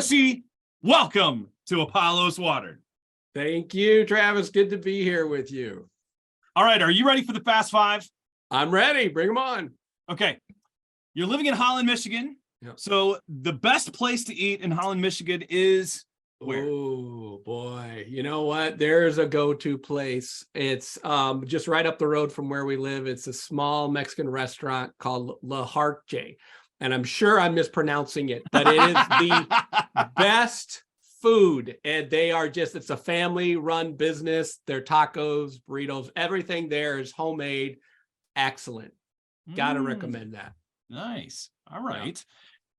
Coursey, welcome to Apollo's Water. Thank you, Travis. Good to be here with you. All right, are you ready for the Fast Five? I'm ready. Bring them on. Okay. You're living in Holland, Michigan. Yep. So the best place to eat in Holland, Michigan is where? Oh, boy. You know what? There's a go-to place. It's just right up the road from where we live. It's a small Mexican restaurant called La Harche. And I'm sure I'm mispronouncing it, but it is the best food. And they are just, it's a family-run business. Their tacos, burritos, everything there is homemade. Excellent. Gotta recommend that. Nice. All right.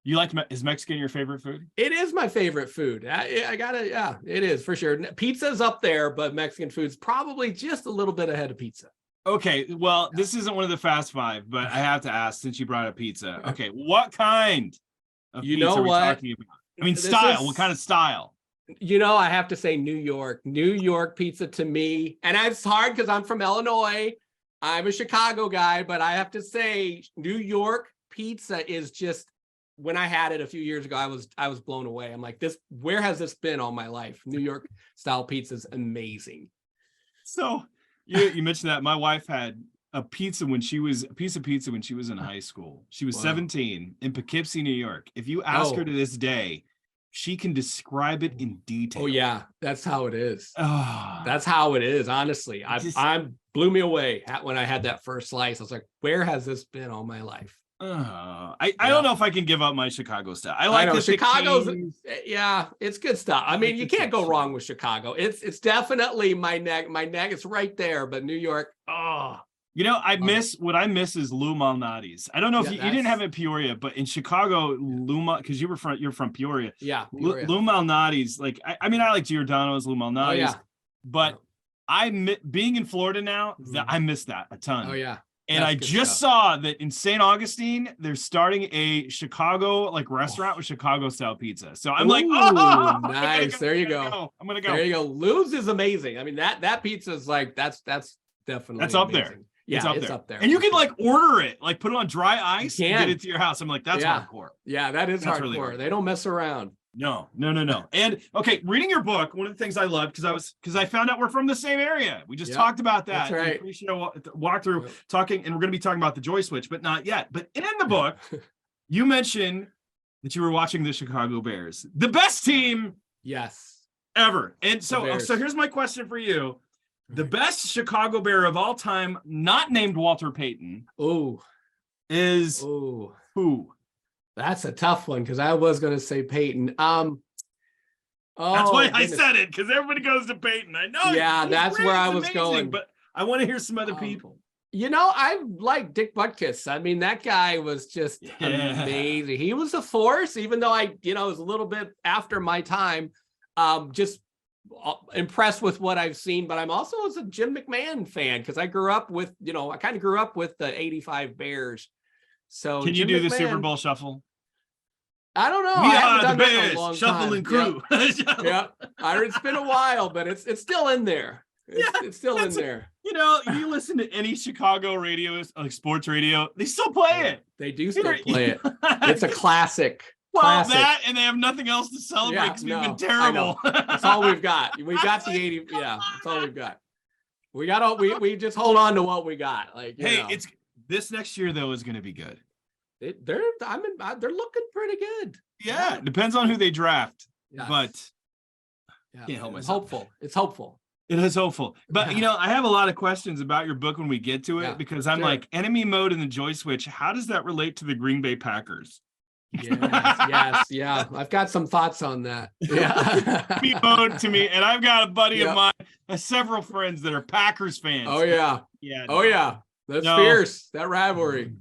You like, is Mexican your favorite food? It is my favorite food. I gotta, yeah, it is for sure. Pizza's up there, but Mexican food's probably just a little bit ahead of pizza. Okay, well, this isn't one of the Fast Five, but I have to ask since you brought up pizza. Okay, what kind of pizza are we talking about? I mean, style. What kind of style? You know, I have to say New York. New York pizza to me, and it's hard because I'm from Illinois. I'm a Chicago guy, but I have to say New York pizza is just, when I had it a few years ago, I was blown away. I'm like, where has this been all my life? New York style pizza is amazing. So you mentioned that my wife had a piece of pizza when she was in high school. She was 17 in Poughkeepsie, New York. If you ask her to this day, she can describe it in detail. Oh yeah, that's how it is. Oh, that's how it is. Honestly, I blew me away when I had that first slice. I was like, where has this been all my life? I don't know if I can give up my Chicago style. I know Chicago's, yeah, it's good stuff. I mean, you can't go wrong with Chicago. It's definitely my neck. It's right there. But New York, you know, what I miss is Lou Malnati's. I don't know if you didn't have it in Peoria, but in Chicago, Lou, because you're from Peoria. Yeah, Peoria. Lou Malnati's, like I mean, I like Giordano's, Lou Malnati's, but being in Florida now, I miss that a ton. Oh yeah. And I just saw that in St. Augustine, they're starting a Chicago restaurant with Chicago style pizza. So I'm like, oh, nice. There you go. I'm gonna go. There you go. Lou's is amazing. I mean, that pizza is like, that's definitely up amazing. there. Yeah, it's up there. And you can order it, put it on dry ice and get it to your house. I'm like, that's hardcore. Yeah, that's hardcore. Really hardcore. They don't mess around. No. And okay, reading your book, one of the things I loved because I found out we're from the same area. We just talked about that. That's right. Walk through talking, and we're going to be talking about the Joy Switch, but not yet. But in the book, you mentioned that you were watching the Chicago Bears, the best team, ever. And so here's my question for you: the best Chicago Bear of all time, not named Walter Payton, is who? That's a tough one because I was going to say Peyton. That's why I said it, because everybody goes to Peyton. I know. Yeah, that's where I was going. But I want to hear some other people. You know, I like Dick Butkus. I mean, that guy was just amazing. He was a force, even though it was a little bit after my time. Just impressed with what I've seen, but I'm also a Jim McMahon fan because I grew up with, I kind of grew up with the '85 Bears. So can you do the Super Bowl shuffle? I don't know. We are the Bears shuffling crew. Yeah. It's been a while, but it's still in there. It's still in there. You listen to any Chicago radio, like sports radio, they still play it. They do still play it. It's a classic. Well, that and they have nothing else to celebrate because we've been terrible. That's all we've got. We got the 80. Yeah, that's all we've got. We just hold on to what we got. It's this next year though is going to be good. They're looking pretty good. Yeah, depends on who they draft. But can't help myself. It's hopeful. It is hopeful. But I have a lot of questions about your book when we get to it because I'm like, enemy mode and the Joy Switch. How does that relate to the Green Bay Packers? Yes. I've got some thoughts on that. Yeah. Enemy mode to me, and I've got a buddy of mine, several friends that are Packers fans. Oh yeah. That's fierce. That rivalry.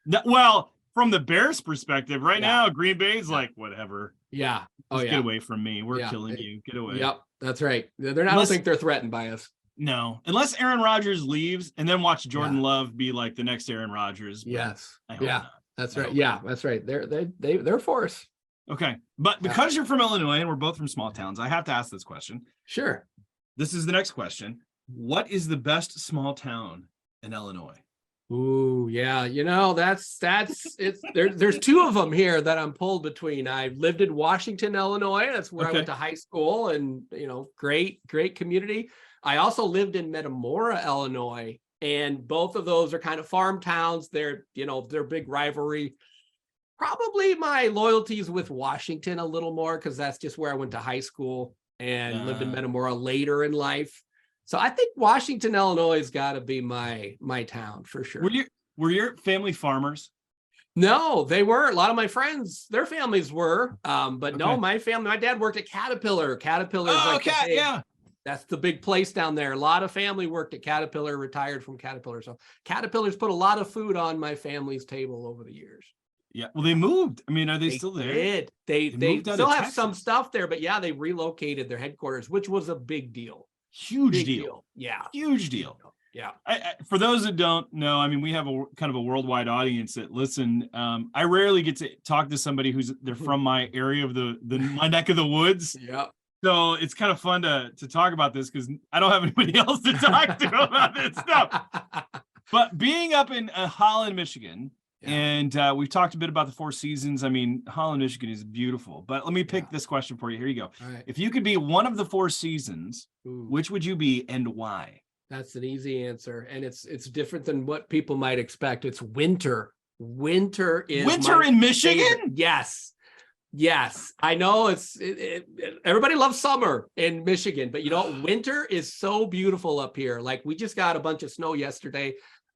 No, well, from the Bears' perspective, right now, Green Bay's like, whatever. Yeah. Get away from me. We're killing you. Get away. Yep. That's right. I don't think they're threatened by us. No, unless Aaron Rodgers leaves and then watch Jordan Love be like the next Aaron Rodgers. Yes. That's right. Yeah, that's right. They're a force. Okay. But because you're from Illinois and we're both from small towns, I have to ask this question. Sure. This is the next question. What is the best small town in Illinois? Ooh, yeah. That's it's there's two of them here that I'm pulled between. I lived in Washington, Illinois. That's where I went to high school, and great community. I also lived in Metamora, Illinois, and both of those are kind of farm towns. They're big rivalry. Probably my loyalties with Washington a little more because that's just where I went to high school and lived in Metamora later in life. So I think Washington, Illinois has got to be my town for sure. Were your family farmers? No, they weren't. A lot of my friends, their families were, but no, my dad worked at Caterpillar. Caterpillar is that's the big place down there. A lot of family worked at Caterpillar, retired from Caterpillar. So Caterpillar's put a lot of food on my family's table over the years. Yeah. Well, they moved. I mean, are they still there? They still have some stuff there, but yeah, they relocated their headquarters, which was a big deal. Huge deal. Yeah. Huge deal. Yeah. For those that don't know, I mean, we have a kind of a worldwide audience that listen. I rarely get to talk to somebody they're from my area of my neck of the woods. Yeah. So it's kind of fun to talk about this because I don't have anybody else to talk to about this stuff. But being up in Holland, Michigan, and we've talked a bit about the Four Seasons. I mean, Holland, Michigan is beautiful. But let me pick this question for you. Here you go. All right. If you could be one of the Four Seasons, which would you be and why? That's an easy answer. And it's different than what people might expect. It's winter. Winter in Michigan? Favorite. Yes. I know everybody loves summer in Michigan, but winter is so beautiful up here. Like we just got a bunch of snow yesterday.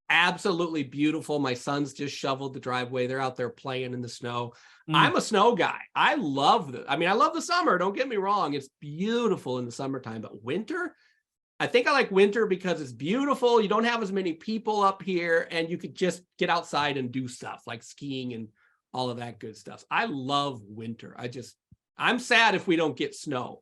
Absolutely beautiful. My sons just shoveled the driveway. They're out there playing in the snow. I'm a snow guy. I love the summer. Don't get me wrong. It's beautiful in the summertime, but winter, I think I like winter because it's beautiful. You don't have as many people up here and you could just get outside and do stuff like skiing and all of that good stuff. I love winter. I'm sad if we don't get snow.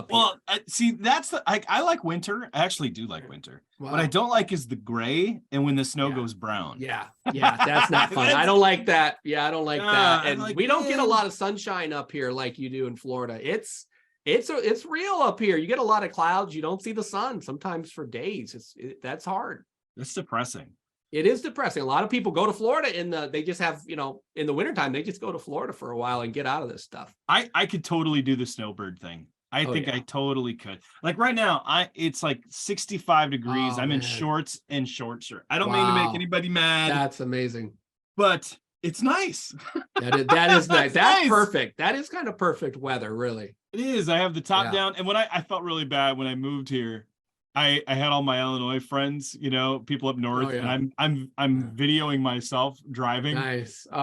Well, see, I like winter. I actually do like winter. Wow. What I don't like is the gray and when the snow goes brown. Yeah, that's not fun. I don't like that. Yeah, I don't like that. And we don't get a lot of sunshine up here like you do in Florida. It's real up here. You get a lot of clouds. You don't see the sun sometimes for days. That's hard. That's depressing. It is depressing. A lot of people go to Florida they just have, in the wintertime, they just go to Florida for a while and get out of this stuff. I could totally do the snowbird thing. I think I totally could. Like right now, it's like 65 degrees. I'm in shorts and short shirt. I don't mean to make anybody mad. That's amazing. But it's nice. That is nice. That's perfect. That is kind of perfect weather, really. It is. I have the top down. And when I felt really bad when I moved here. I had all my Illinois friends, people up north, and I'm videoing myself driving,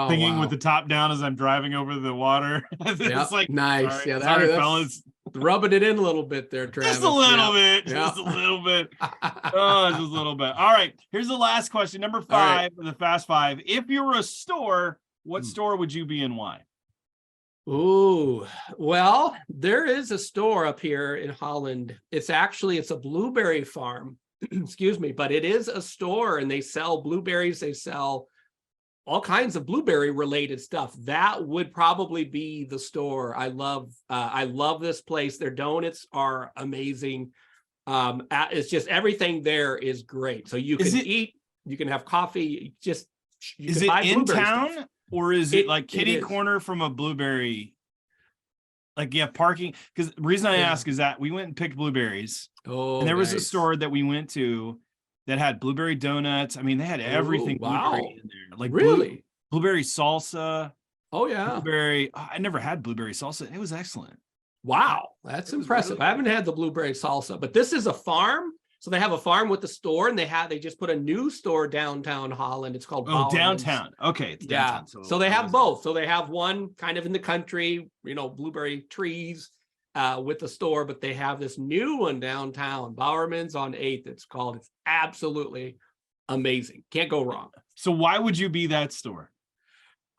singing with the top down as I'm driving over the water. It's like nice, sorry, fellas, rubbing it in a little bit there, Travis. Just a little bit, just a little bit. Oh, just a little bit. All right, here's the last question, number 5, the Fast 5. If you were a store, what store would you be and why? Ooh, well, there is a store up here in Holland. It's a blueberry farm, excuse me, but it is a store and they sell blueberries. They sell all kinds of blueberry related stuff. That would probably be the store. I love this place. Their donuts are amazing. It's just everything there is great. So you can eat, you can have coffee. Is it in town? Stuff. Or is it like kitty corner from a blueberry? Like you have parking? Because the reason I ask is that we went and picked blueberries. Oh, and there was a store that we went to that had blueberry donuts. I mean, they had everything blueberry in there. Like really? Blueberry salsa. Oh, yeah. Blueberry. I never had blueberry salsa. It was excellent. Wow. That's impressive. Really I haven't had the blueberry salsa, but this is a farm. So they have a farm with the store, and they just put a new store downtown Holland. It's called downtown. Okay, it's downtown. So they have both. So they have one kind of in the country, blueberry trees with the store, but they have this new one downtown, Bowerman's on 8th. It's absolutely amazing. Can't go wrong. So why would you be that store?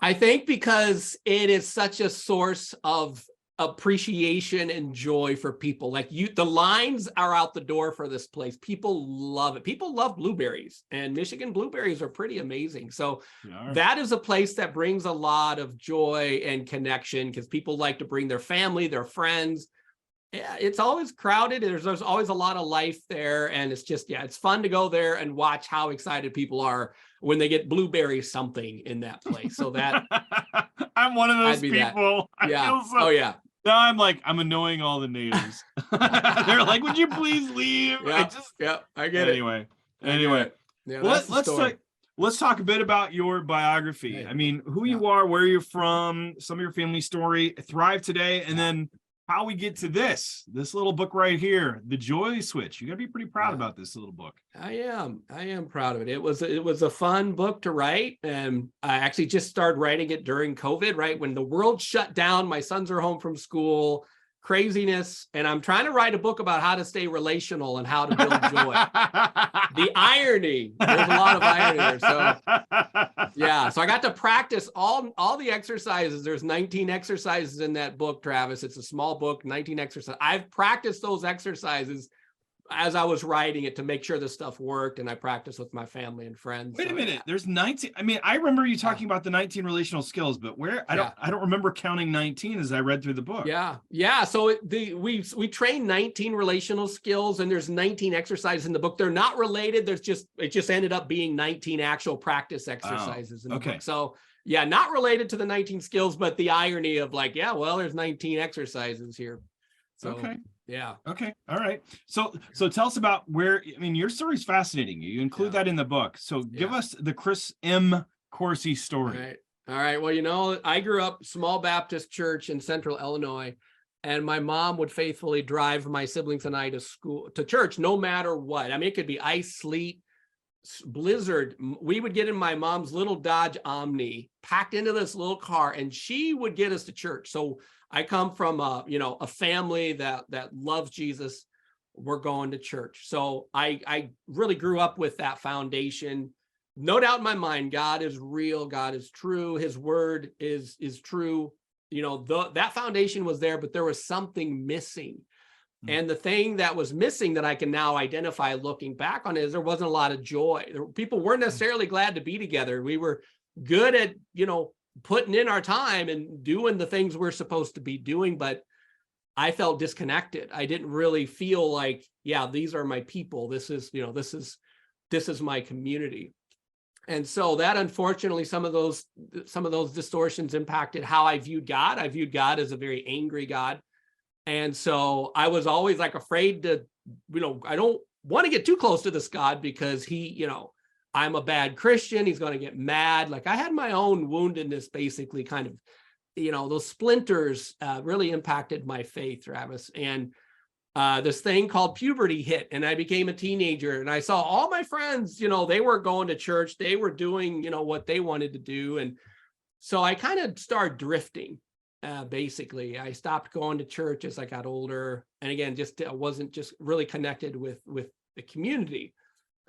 I think because it is such a source of appreciation and joy for people. Like the lines are out the door for this place. People love it. People love blueberries, and Michigan blueberries are pretty amazing. So that is a place that brings a lot of joy and connection because people like to bring their family, their friends. Yeah, it's always crowded. There's always a lot of life there. And it's just, yeah, it's fun to go there and watch how excited people are when they get blueberry something in that place. So that I'm one of those people. Yeah. I feel so, oh, yeah. now I'm like, I'm annoying all the natives. They're like, would you please leave? Yeah, I get anyway. it. Anyway, yeah, well, let's talk a bit about your biography. Hey. I mean, who you are, where you're from, some of your family story, Thrive Today, and then how we get to this little book right here, The Joy Switch. You gotta be pretty proud about this little book. I am proud of it. It was a fun book to write, and I actually just started writing it during COVID, right when the world shut down. My sons are home from school, craziness, and I'm trying to write a book about how to stay relational and how to build joy. The irony, there's a lot of irony there. So yeah, so I got to practice all the exercises. There's 19 exercises in that book, Travis. It's a small book, 19 exercises. I've practiced those exercises as I was writing it to make sure this stuff worked, and I practiced with my family and friends. Wait a minute, yeah. There's 19. I mean, I remember you talking about the 19 relational skills, but where I don't remember counting 19 as I read through the book. Yeah. So we train 19 relational skills, and there's 19 exercises in the book. They're not related. It just ended up being 19 actual practice exercises in the book. So yeah, not related to the 19 skills, but the irony of like, yeah, well, there's 19 exercises here. So, okay. Yeah. Okay. All right. So tell us about where, I mean, your story is fascinating. You include that in the book. So give us the Chris M. Coursey story. All right. Well, I grew up small Baptist church in central Illinois, and my mom would faithfully drive my siblings and I to church, no matter what. I mean, it could be ice, sleet, blizzard. We would get in my mom's little Dodge Omni, packed into this little car, and she would get us to church. So I come from a family that loves Jesus. We're going to church. So I really grew up with that foundation. No doubt in my mind, God is real. God is true. His word is true. That foundation was there, but there was something missing. And the thing that was missing that I can now identify looking back on is there wasn't a lot of joy. People weren't necessarily glad to be together. We were good at, putting in our time and doing the things we're supposed to be doing, but I felt disconnected. I didn't really feel like, yeah, these are my people. This is my community. And so that, unfortunately, some of those distortions impacted how I viewed God. I viewed God as a very angry God. And so I was always like afraid to, I don't want to get too close to this God because he, I'm a bad Christian. He's going to get mad. Like I had my own woundedness, basically kind of, those splinters really impacted my faith, Travis. And this thing called puberty hit, and I became a teenager, and I saw all my friends, they were going to church. They were doing, what they wanted to do. And so I kind of started drifting. Basically, I stopped going to church as I got older. And again, I wasn't just really connected with the community.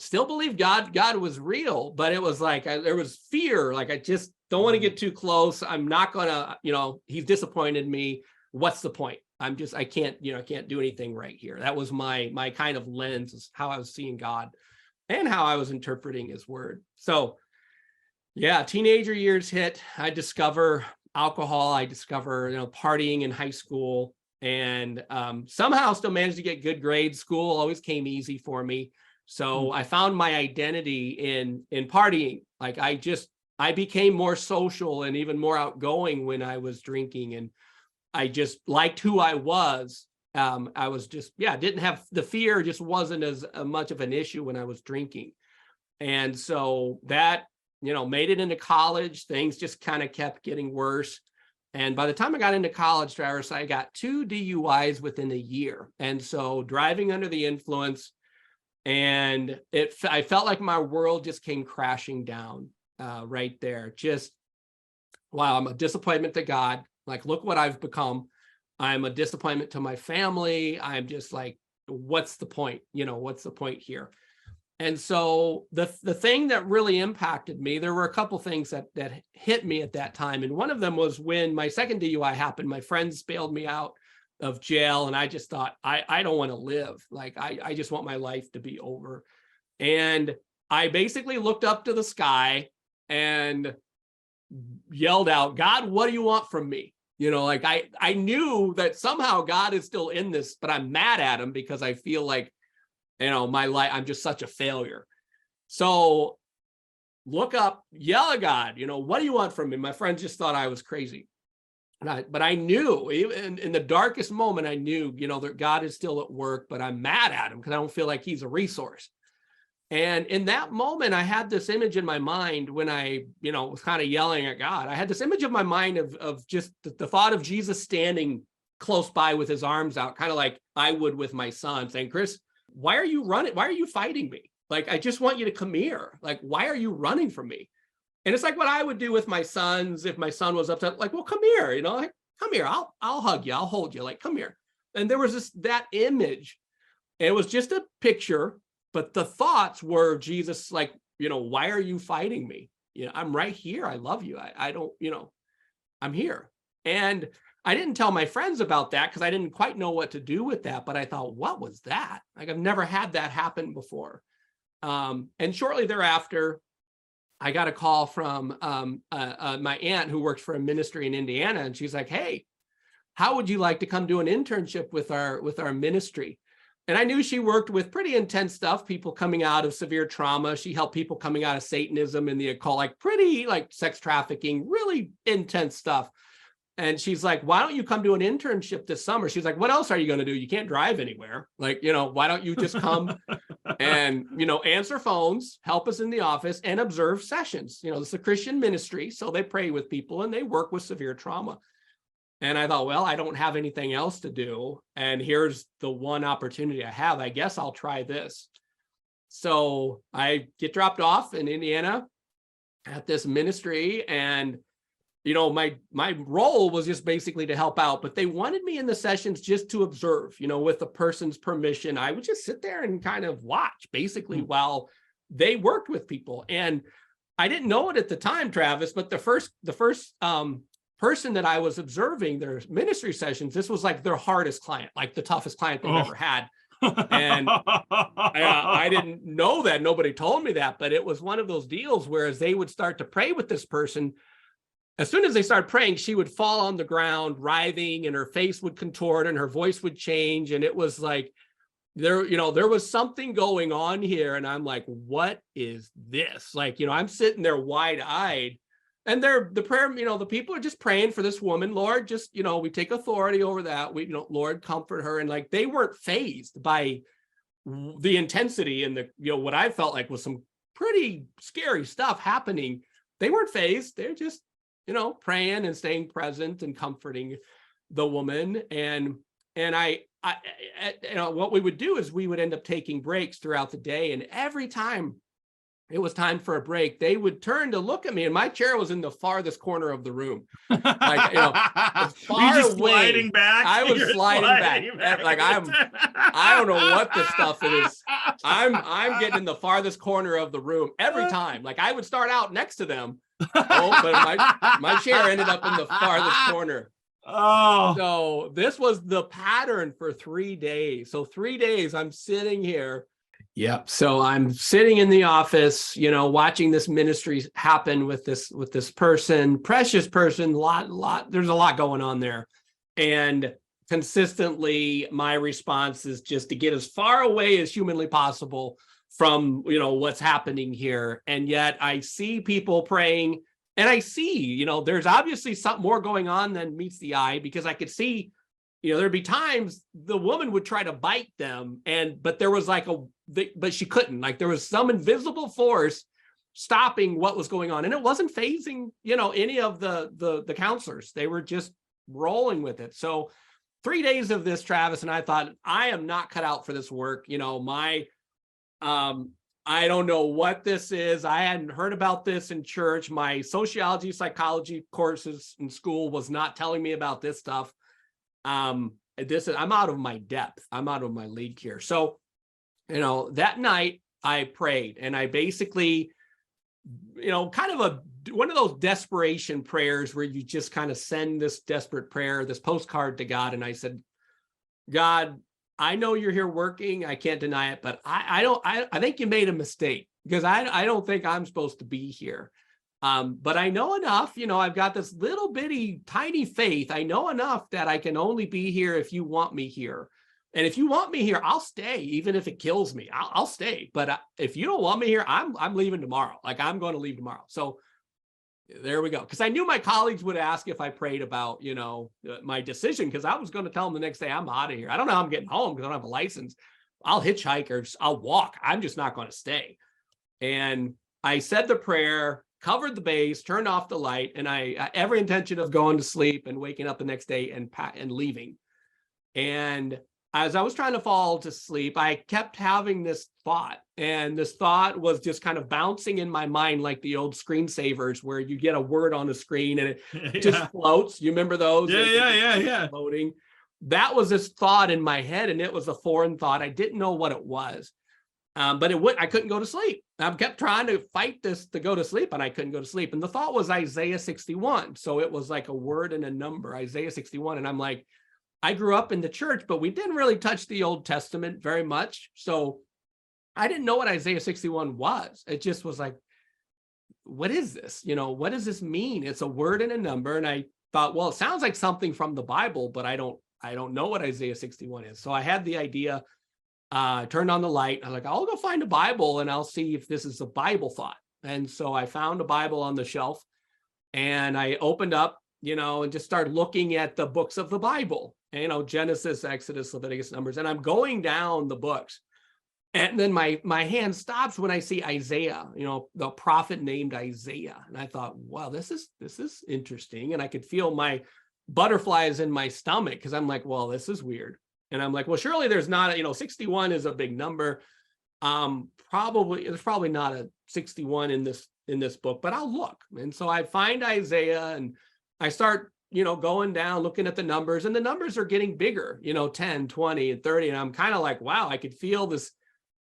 Still believe God was real, but it was like there was fear. Like I just don't want to get too close. I'm not gonna, he's disappointed me. What's the point? I can't do anything right here. That was my kind of lens, is how I was seeing God and how I was interpreting his word. So yeah, teenager years hit. I discover alcohol. I discover, partying in high school, and somehow still managed to get good grades. School always came easy for me. So I found my identity in partying. Like I became more social and even more outgoing when I was drinking, and I just liked who I was. I was just, didn't have the fear, just wasn't as much of an issue when I was drinking. And so that, made it into college. Things just kind of kept getting worse. And by the time I got into college, Travis, I got 2 DUIs within a year. And so driving under the influence, and I felt like my world just came crashing down right there. Just, wow, I'm a disappointment to God. Like, look what I've become. I'm a disappointment to my family. I'm just like, what's the point? What's the point here? And so the thing that really impacted me, there were a couple things that hit me at that time. And one of them was when my second DUI happened. My friends bailed me out of jail, and I just thought, I don't want to live. Like, I just want my life to be over. And I basically looked up to the sky and yelled out, God, what do you want from me? Like I knew that somehow God is still in this, but I'm mad at him because I feel like, my life, I'm just such a failure. So look up, yell at God, what do you want from me? My friends just thought I was crazy. But I knew, even in the darkest moment, I knew, that God is still at work, but I'm mad at him because I don't feel like he's a resource. And in that moment, I had this image in my mind when I, was kind of yelling at God. I had this image of my mind of just the thought of Jesus standing close by with his arms out, kind of like I would with my son, saying, Chris, why are you running? Why are you fighting me? Like, I just want you to come here. Like, why are you running from me? And it's like what I would do with my sons if my son was upset, like, well, come here, like, come here. I'll hug you. I'll hold you. Like, come here. And there was that image. And it was just a picture. But the thoughts were Jesus, like, why are you fighting me? I'm right here. I love you. I don't, I'm here. And I didn't tell my friends about that because I didn't quite know what to do with that. But I thought, what was that? Like, I've never had that happen before. And shortly thereafter, I got a call from my aunt who works for a ministry in Indiana. And she's like, hey, how would you like to come do an internship with our ministry? And I knew she worked with pretty intense stuff, people coming out of severe trauma. She helped people coming out of Satanism and the occult, like pretty like sex trafficking, really intense stuff. And she's like, why don't you come do an internship this summer? She's like, what else are you going to do? You can't drive anywhere. Like, why don't you just come and, answer phones, help us in the office and observe sessions? It's a Christian ministry. So they pray with people and they work with severe trauma. And I thought, well, I don't have anything else to do. And here's the one opportunity I have. I guess I'll try this. So I get dropped off in Indiana at this ministry. And, my role was just basically to help out. But they wanted me in the sessions just to observe, with the person's permission. I would just sit there and kind of watch basically while they worked with people. And I didn't know it at the time, Travis, but the first person that I was observing their ministry sessions, this was like their hardest client, like the toughest client they've ever had. And I didn't know that. Nobody told me that, but it was one of those deals where as they would start to pray with this person, as soon as they started praying, she would fall on the ground, writhing, and her face would contort and her voice would change. And it was like, there was something going on here. And I'm like, what is this? Like, I'm sitting there wide-eyed. And the prayer, the people are just praying for this woman, Lord, just, we take authority over that. We, Lord, comfort her. And like, they weren't fazed by the intensity and the, what I felt like was some pretty scary stuff happening. They weren't fazed. They're just, praying and staying present and comforting the woman. And I what we would do is we would end up taking breaks throughout the day. And every time it was time for a break, they would turn to look at me, and my chair was in the farthest corner of the room. Like, as far just away, sliding back. I was sliding back. Like I don't know what the stuff is. I'm getting in the farthest corner of the room every time. Like I would start out next to them. But my chair ended up in the farthest corner. Oh, so this was the pattern for 3 days. So 3 days I'm sitting here. Yep. So I'm sitting in the office, watching this ministry happen with this person, precious person, there's a lot going on there. And consistently my response is just to get as far away as humanly possible from, what's happening here. And yet I see people praying and I see, there's obviously something more going on than meets the eye, because I could see, there'd be times the woman would try to bite them but there was like but she couldn't, like there was some invisible force stopping what was going on. And it wasn't phasing, any of the counselors. They were just rolling with it. So 3 days of this, Travis, and I thought, I am not cut out for this work. I don't know what this is. I hadn't heard about this in church. My sociology, psychology courses in school was not telling me about this stuff. I'm out of my depth. I'm out of my league here. So, that night I prayed, and I basically, kind of one of those desperation prayers where you just kind of send this desperate prayer, this postcard to God. And I said, God, I know you're here working. I can't deny it, but I think you made a mistake, because I don't think I'm supposed to be here. But I know enough, I've got this little bitty tiny faith. I know enough that I can only be here if you want me here. And if you want me here, I'll stay, even if it kills me. I'll stay. But if you don't want me here, I'm leaving tomorrow. Like, I'm going to leave tomorrow. So there we go. Because I knew my colleagues would ask if I prayed about, my decision, because I was going to tell them the next day, I'm out of here. I don't know how I'm getting home because I don't have a license. I'll hitchhike or I'll walk. I'm just not going to stay. And I said the prayer, covered the base, turned off the light, and I every intention of going to sleep and waking up the next day and leaving. And as I was trying to fall to sleep, I kept having this thought, and this thought was just kind of bouncing in my mind like the old screensavers where you get a word on the screen and it just floats. You remember those? Yeah. Floating. That was this thought in my head, and it was a foreign thought. I didn't know what it was. But I couldn't go to sleep. I kept trying to fight this to go to sleep, and I couldn't go to sleep. And the thought was Isaiah 61. So it was like a word and a number, Isaiah 61. And I'm like, I grew up in the church, but we didn't really touch the Old Testament very much. So I didn't know what Isaiah 61 was. It just was like, what is this? What does this mean? It's a word and a number. And I thought, well, it sounds like something from the Bible, but I don't know what Isaiah 61 is. So I had the idea. Turned on the light. I'm like, I'll go find a Bible and I'll see if this is a Bible thought. And so I found a Bible on the shelf, and I opened up, and just started looking at the books of the Bible, Genesis, Exodus, Leviticus, Numbers. And I'm going down the books. And then my hand stops when I see Isaiah, the prophet named Isaiah. And I thought, wow, this is interesting. And I could feel my butterflies in my stomach, because I'm like, well, this is weird. And I'm like, well, surely there's not, 61 is a big number. There's probably not a 61 in this book, but I'll look. And so I find Isaiah, and I start, going down, looking at the numbers, and the numbers are getting bigger, 10, 20, and 30. And I'm kind of like, wow, I could feel this,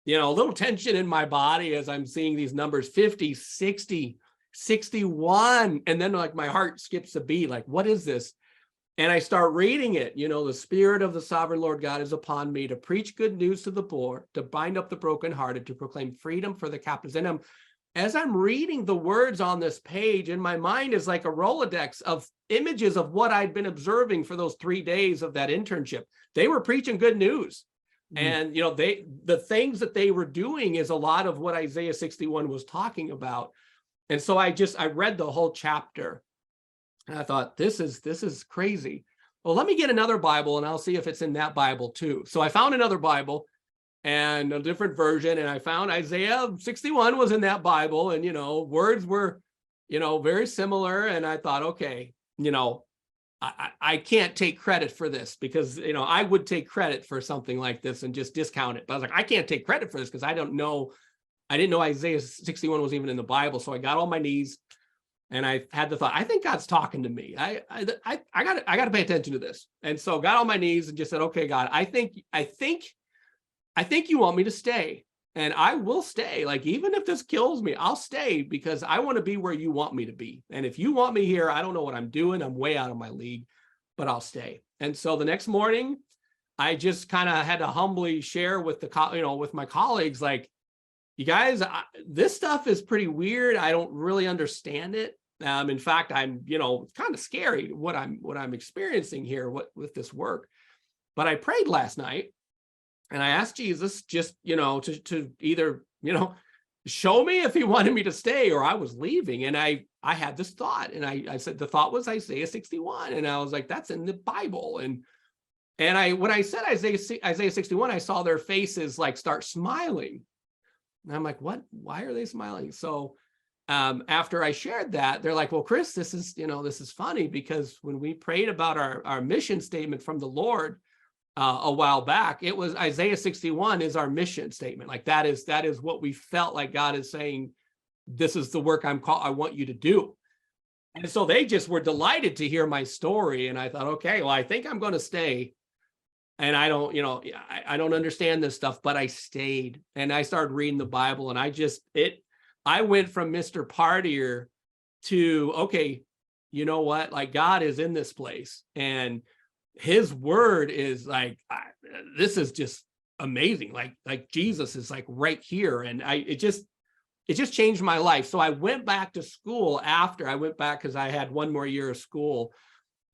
a little tension in my body as I'm seeing these numbers, 50, 60, 61. And then like my heart skips a beat, like, what is this? And I start reading it, the Spirit of the sovereign Lord God is upon me to preach good news to the poor, to bind up the brokenhearted, to proclaim freedom for the captives. And as I'm reading the words on this page, in my mind is like a Rolodex of images of what I'd been observing for those 3 days of that internship. They were preaching good news. And, the things that they were doing is a lot of what Isaiah 61 was talking about. And so I read the whole chapter. And I thought, this is crazy. Well, let me get another Bible and I'll see if it's in that Bible too. So I found another Bible and a different version, and I found Isaiah 61 was in that Bible, and, words were, very similar. And I thought, okay, I can't take credit for this, because, I would take credit for something like this and just discount it. But I was like, I can't take credit for this because I didn't know Isaiah 61 was even in the Bible. So I got on my knees. And I had the thought, I think God's talking to me. I got to pay attention to this. And so got on my knees and just said, okay, God, I think you want me to stay, and I will stay. Like, even if this kills me, I'll stay, because I want to be where you want me to be. And if you want me here, I don't know what I'm doing. I'm way out of my league, but I'll stay. And so the next morning, I just kind of had to humbly share with with my colleagues, like, you guys, this stuff is pretty weird. I don't really understand it. In fact, I'm, it's kind of scary what I'm experiencing here with this work. But I prayed last night, and I asked Jesus just, to either, show me if he wanted me to stay or I was leaving. And I had this thought, and I said, the thought was Isaiah 61. And I was like, that's in the Bible. And when I said Isaiah 61, I saw their faces like start smiling. And I'm like, what? Why are they smiling? So after I shared that, they're like, well, Chris, this is funny, because when we prayed about our mission statement from the Lord a while back, it was Isaiah 61 is our mission statement. Like, that is what we felt like God is saying, this is the work I want you to do. And so they just were delighted to hear my story. And I thought, okay, well, I think I'm going to stay. And I don't, I don't understand this stuff, but I stayed, and I started reading the Bible, and I went from Mr. Partier to, okay, you know what? Like, God is in this place, and his word is like, this is just amazing. Like Jesus is like right here. And it just changed my life. So I went back to school after. I went back because I had one more year of school.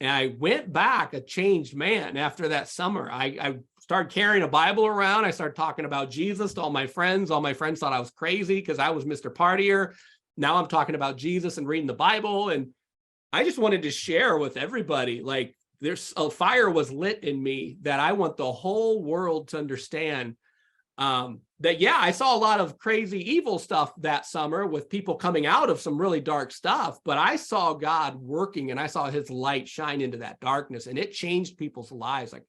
And I went back a changed man after that summer. I started carrying a Bible around. I started talking about Jesus to all my friends. All my friends thought I was crazy because I was Mr. Partier. Now I'm talking about Jesus and reading the Bible. And I just wanted to share with everybody, like, there's a fire was lit in me that I want the whole world to understand. That, yeah, I saw a lot of crazy evil stuff that summer with people coming out of some really dark stuff, but I saw God working and I saw his light shine into that darkness, and it changed people's lives, like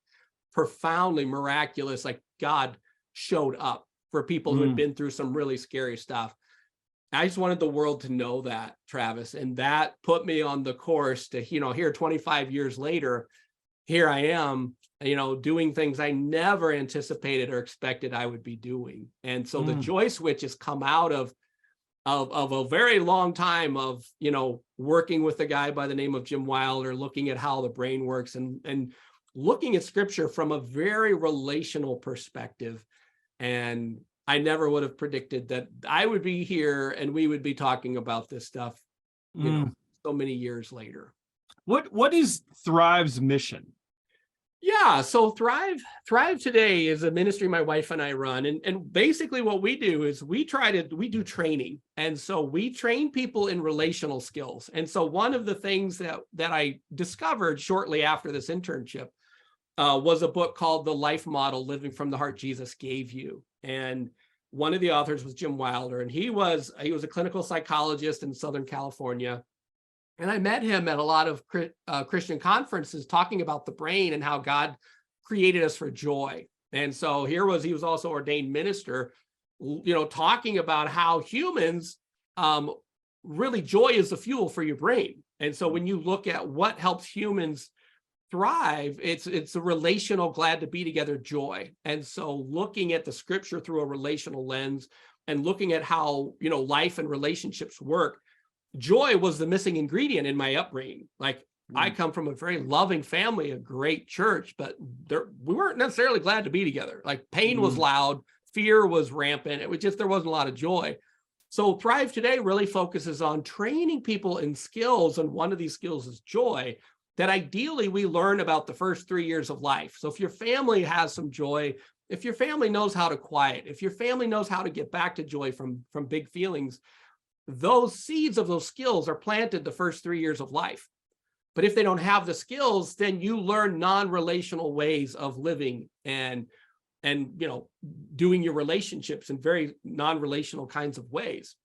profoundly miraculous. Like God showed up for people who had been through some really scary stuff. I just wanted the world to know that, Travis, and that put me on the course to, here 25 years later, here I am, doing things I never anticipated or expected I would be doing. And so the joy switch has come out of a very long time of, working with a guy by the name of Jim Wilder, looking at how the brain works and looking at scripture from a very relational perspective. And I never would have predicted that I would be here and we would be talking about this stuff, so many years later. What is Thrive's mission? Yeah, so Thrive Today is a ministry my wife and I run. And basically what we do is we do training. And so we train people in relational skills. And so one of the things that I discovered shortly after this internship was a book called The Life Model, Living from the Heart Jesus Gave You. And one of the authors was Jim Wilder, and he was a clinical psychologist in Southern California. And I met him at a lot of Christian conferences talking about the brain and how God created us for joy. And so he was also ordained minister, talking about how humans, really joy is the fuel for your brain. And so when you look at what helps humans thrive, it's a relational, glad to be together joy. And so looking at the scripture through a relational lens and looking at how, life and relationships work, joy was the missing ingredient in my upbringing. Like I come from a very loving family, a great church, but we weren't necessarily glad to be together. Like pain was loud, fear was rampant. It was just, there wasn't a lot of joy. So Thrive Today really focuses on training people in skills. And one of these skills is joy, that ideally we learn about the first 3 years of life. So if your family has some joy, if your family knows how to quiet, if your family knows how to get back to joy from big feelings, those seeds of those skills are planted the first 3 years of life. But if they don't have the skills, then you learn non-relational ways of living and doing your relationships in very non-relational kinds of ways.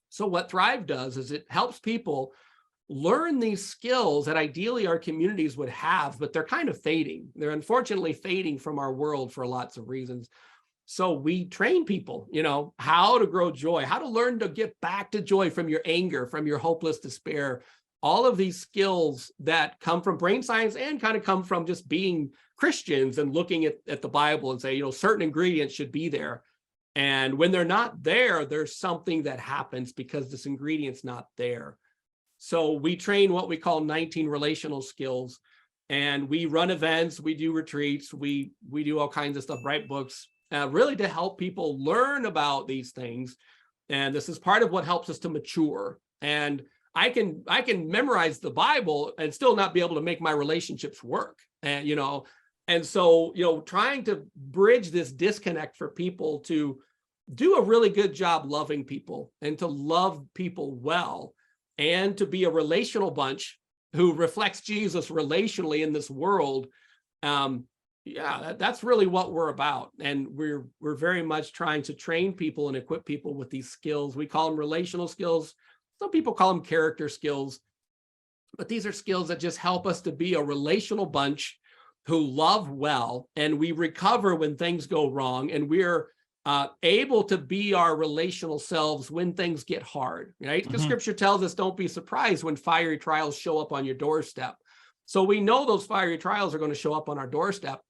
So what Thrive does is it helps people learn these skills that ideally our communities would have, but they're kind of fading. They're unfortunately fading from our world for lots of reasons. So we train people, how to grow joy, how to learn to get back to joy from your anger, from your hopeless despair, all of these skills that come from brain science and kind of come from just being Christians and looking at the Bible and say, certain ingredients should be there. And when they're not there, there's something that happens because this ingredient's not there. So we train what we call 19 relational skills, and we run events, we do retreats, we do all kinds of stuff, write books, really to help people learn about these things. And this is part of what helps us to mature. And I can memorize the Bible and still not be able to make my relationships work. And, and so, trying to bridge this disconnect for people to do a really good job loving people and to love people well and to be a relational bunch who reflects Jesus relationally in this world. That's really what we're about. And we're very much trying to train people and equip people with these skills. We call them relational skills. Some people call them character skills, but these are skills that just help us to be a relational bunch who love well, and we recover when things go wrong, and we're able to be our relational selves when things get hard, right? Because scripture tells us, don't be surprised when fiery trials show up on your doorstep. So we know those fiery trials are going to show up on our doorstep.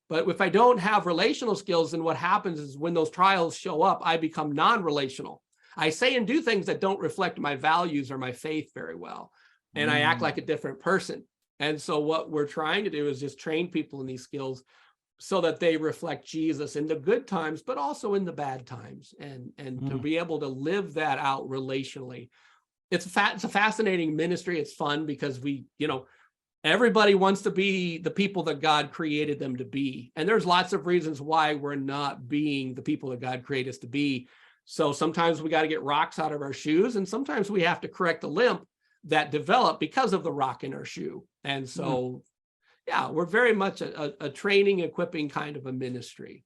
But if I don't have relational skills, then what happens is when those trials show up, I become non-relational. I say and do things that don't reflect my values or my faith very well. And I act like a different person. And so what we're trying to do is just train people in these skills so that they reflect Jesus in the good times, but also in the bad times, and to be able to live that out relationally. It's a fascinating ministry. It's fun because everybody wants to be the people that God created them to be. And there's lots of reasons why we're not being the people that God created us to be. So sometimes we got to get rocks out of our shoes, and sometimes we have to correct the limp that developed because of the rock in our shoe. And so, yeah, we're very much a training, equipping kind of a ministry.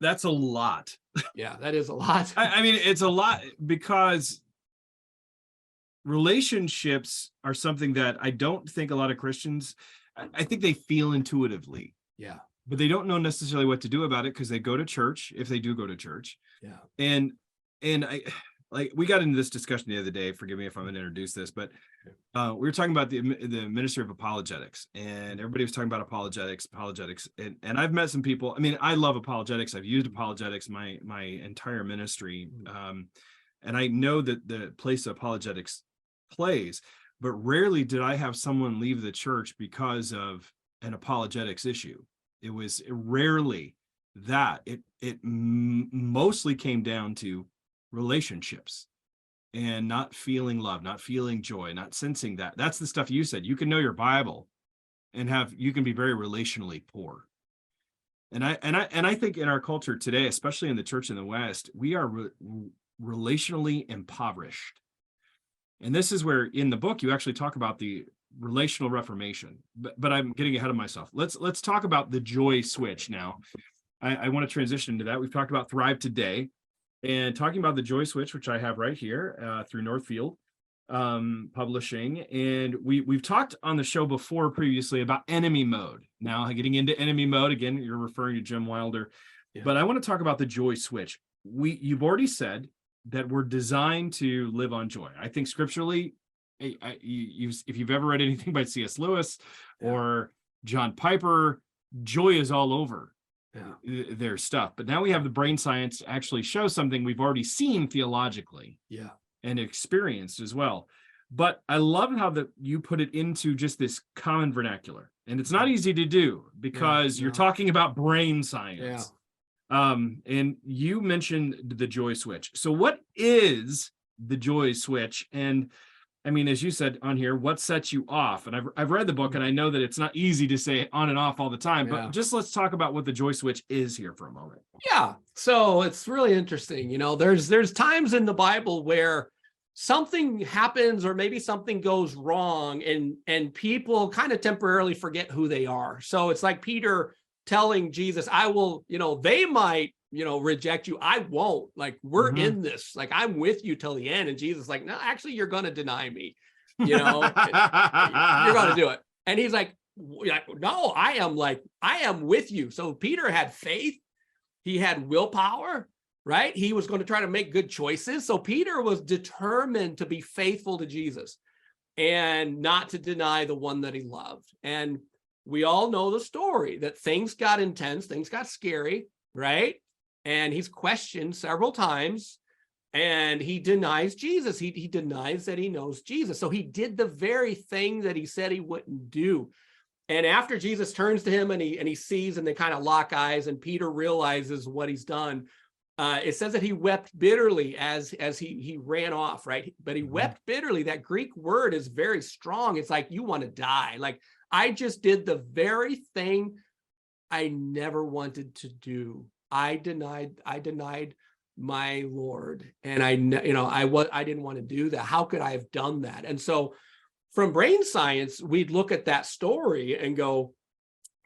That's a lot. Yeah, that is a lot. I mean, it's a lot because relationships are something that I don't think a lot of Christians, I think they feel intuitively. Yeah. But they don't know necessarily what to do about it because they go to church, if they do go to church. Yeah. And we got into this discussion the other day. Forgive me if I'm going to introduce this, but we were talking about the ministry of apologetics, and everybody was talking about apologetics. And I've met some people. I mean, I love apologetics. I've used apologetics my entire ministry. And I know that the place apologetics plays, but rarely did I have someone leave the church because of an apologetics issue. It was rarely that. It mostly came down to relationships and not feeling love, not feeling joy, not sensing that. That's the stuff you said. You can know your Bible and you can be very relationally poor. And I think in our culture today, especially in the church in the West, we are relationally impoverished. And this is where in the book you actually talk about the relational reformation, but I'm getting ahead of myself. Let's talk about the joy switch now. I want to transition into that. We've talked about Thrive Today, and talking about the joy switch, which I have right here through Northfield Publishing. And we've talked on the show before previously about enemy mode. Now getting into enemy mode again, you're referring to Jim Wilder, but I want to talk about the joy switch. You've already said that we're designed to live on joy. I think scripturally, if you've ever read anything by C.S. Lewis or John Piper, joy is all over their stuff. But now we have the brain science to actually show something we've already seen theologically and experienced as well. But I love how you put it into just this common vernacular. And it's not easy to do because you're talking about brain science. And you mentioned the joy switch. So what is the joy switch? And I mean, as you said on here, what sets you off? And I've read the book, and I know that it's not easy to say on and off all the time, but just let's talk about what the joy switch is here for a moment. Yeah. So it's really interesting. There's times in the Bible where something happens or maybe something goes wrong, and people kind of temporarily forget who they are. So it's like Peter telling Jesus, I will, they might, reject you. I won't. Like, we're in this. Like, I'm with you till the end. And Jesus is like, no, actually, you're going to deny me. You're going to do it. And he's like, no, I am with you. So Peter had faith. He had willpower, right? He was going to try to make good choices. So Peter was determined to be faithful to Jesus and not to deny the one that he loved. And we all know the story that things got intense, things got scary, right? And he's questioned several times, and he denies Jesus. He denies that he knows Jesus. So he did the very thing that he said he wouldn't do. And after Jesus turns to him and he sees, and they kind of lock eyes, and Peter realizes what he's done. It says that he wept bitterly as he ran off, right? But he wept bitterly. That Greek word is very strong. It's like, you want to die. Like, I just did the very thing I never wanted to do. I denied my Lord, and I didn't want to do that. How could I have done that? And so from brain science, we'd look at that story and go,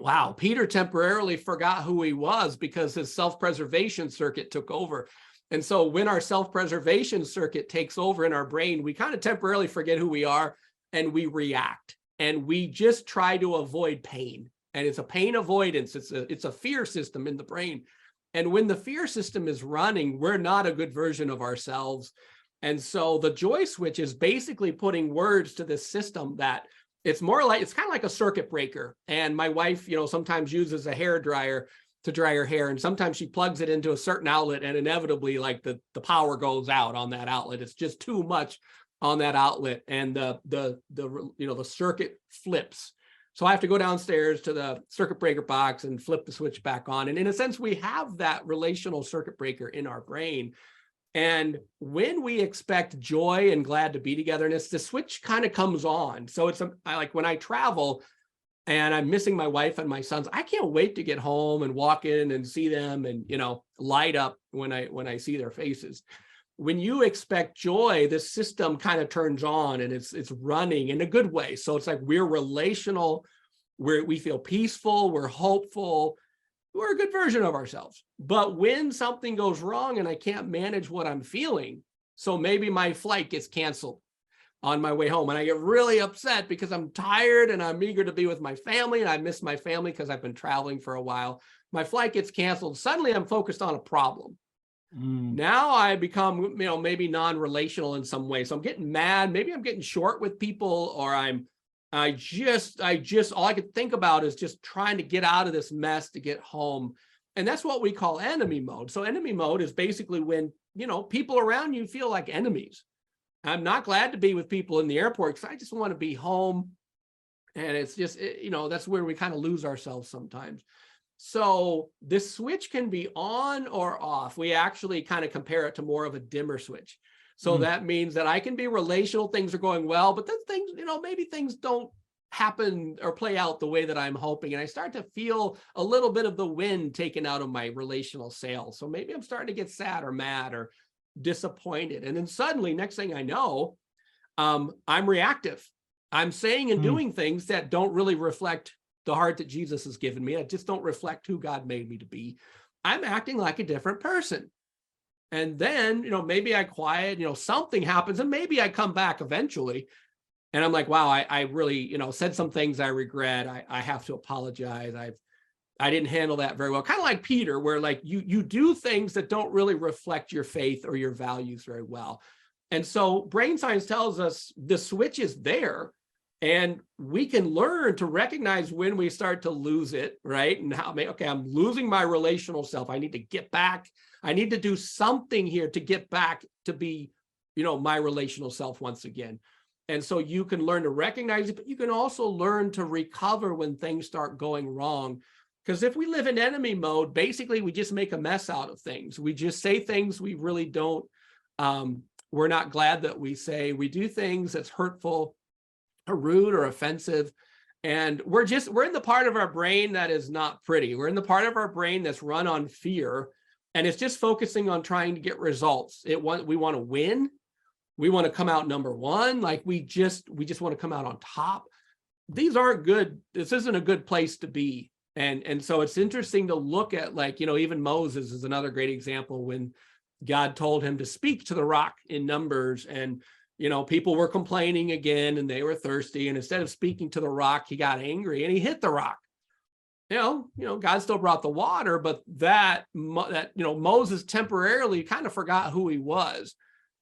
wow, Peter temporarily forgot who he was because his self-preservation circuit took over. And so when our self-preservation circuit takes over in our brain, we kind of temporarily forget who we are, and we react, and we just try to avoid pain. And it's a pain avoidance. It's a fear system in the brain. And when the fear system is running, we're not a good version of ourselves. And so the joy switch is basically putting words to this system that it's kind of like a circuit breaker. And my wife, sometimes uses a hair dryer to dry her hair. And sometimes she plugs it into a certain outlet, and inevitably, like, the power goes out on that outlet. It's just too much on that outlet. And the circuit flips. So I have to go downstairs to the circuit breaker box and flip the switch back on. And in a sense, we have that relational circuit breaker in our brain. And when we expect joy and glad to be togetherness, the switch kind of comes on. So it's like when I travel and I'm missing my wife and my sons, I can't wait to get home and walk in and see them and, light up when I see their faces. When you expect joy, this system kind of turns on and it's running in a good way. So it's like we're relational, we feel peaceful, we're hopeful, we're a good version of ourselves. But when something goes wrong and I can't manage what I'm feeling, so maybe my flight gets canceled on my way home and I get really upset because I'm tired and I'm eager to be with my family and I miss my family because I've been traveling for a while. My flight gets canceled. Suddenly I'm focused on a problem. Now I become, maybe non-relational in some way. So I'm getting mad. Maybe I'm getting short with people, or I just all I could think about is just trying to get out of this mess to get home. And that's what we call enemy mode. So enemy mode is basically when, people around you feel like enemies. I'm not glad to be with people in the airport because I just want to be home. And it's just, that's where we kind of lose ourselves sometimes. So this switch can be on or off. We actually kind of compare it to more of a dimmer switch. So that means that I can be relational, things are going well, but then things, maybe things don't happen or play out the way that I'm hoping. And I start to feel a little bit of the wind taken out of my relational sails. So maybe I'm starting to get sad or mad or disappointed. And then suddenly, next thing I know, I'm reactive. I'm saying and doing things that don't really reflect the heart that Jesus has given me. I just don't reflect who God made me to be. I'm acting like a different person. And then, maybe I quiet, something happens and maybe I come back eventually. And I'm like, wow, I really, said some things I regret. I have to apologize. I didn't handle that very well. Kind of like Peter, where like you do things that don't really reflect your faith or your values very well. And so brain science tells us the switch is there. And we can learn to recognize when we start to lose it, right? And okay, I'm losing my relational self. I need to get back. I need to do something here to get back to be, my relational self once again. And so you can learn to recognize it, but you can also learn to recover when things start going wrong. Because if we live in enemy mode, basically we just make a mess out of things. We just say things we really don't, we're not glad that we say. We do things that's hurtful, or rude or offensive. And we're in the part of our brain that is not pretty. We're in the part of our brain that's run on fear. And it's just focusing on trying to get results. We want to win. We want to come out number one. Like we just want to come out on top. These aren't good. This isn't a good place to be. And so it's interesting to look at, like, even Moses is another great example when God told him to speak to the rock in Numbers, and people were complaining again and they were thirsty. And instead of speaking to the rock, he got angry and he hit the rock. God still brought the water, but Moses temporarily kind of forgot who he was.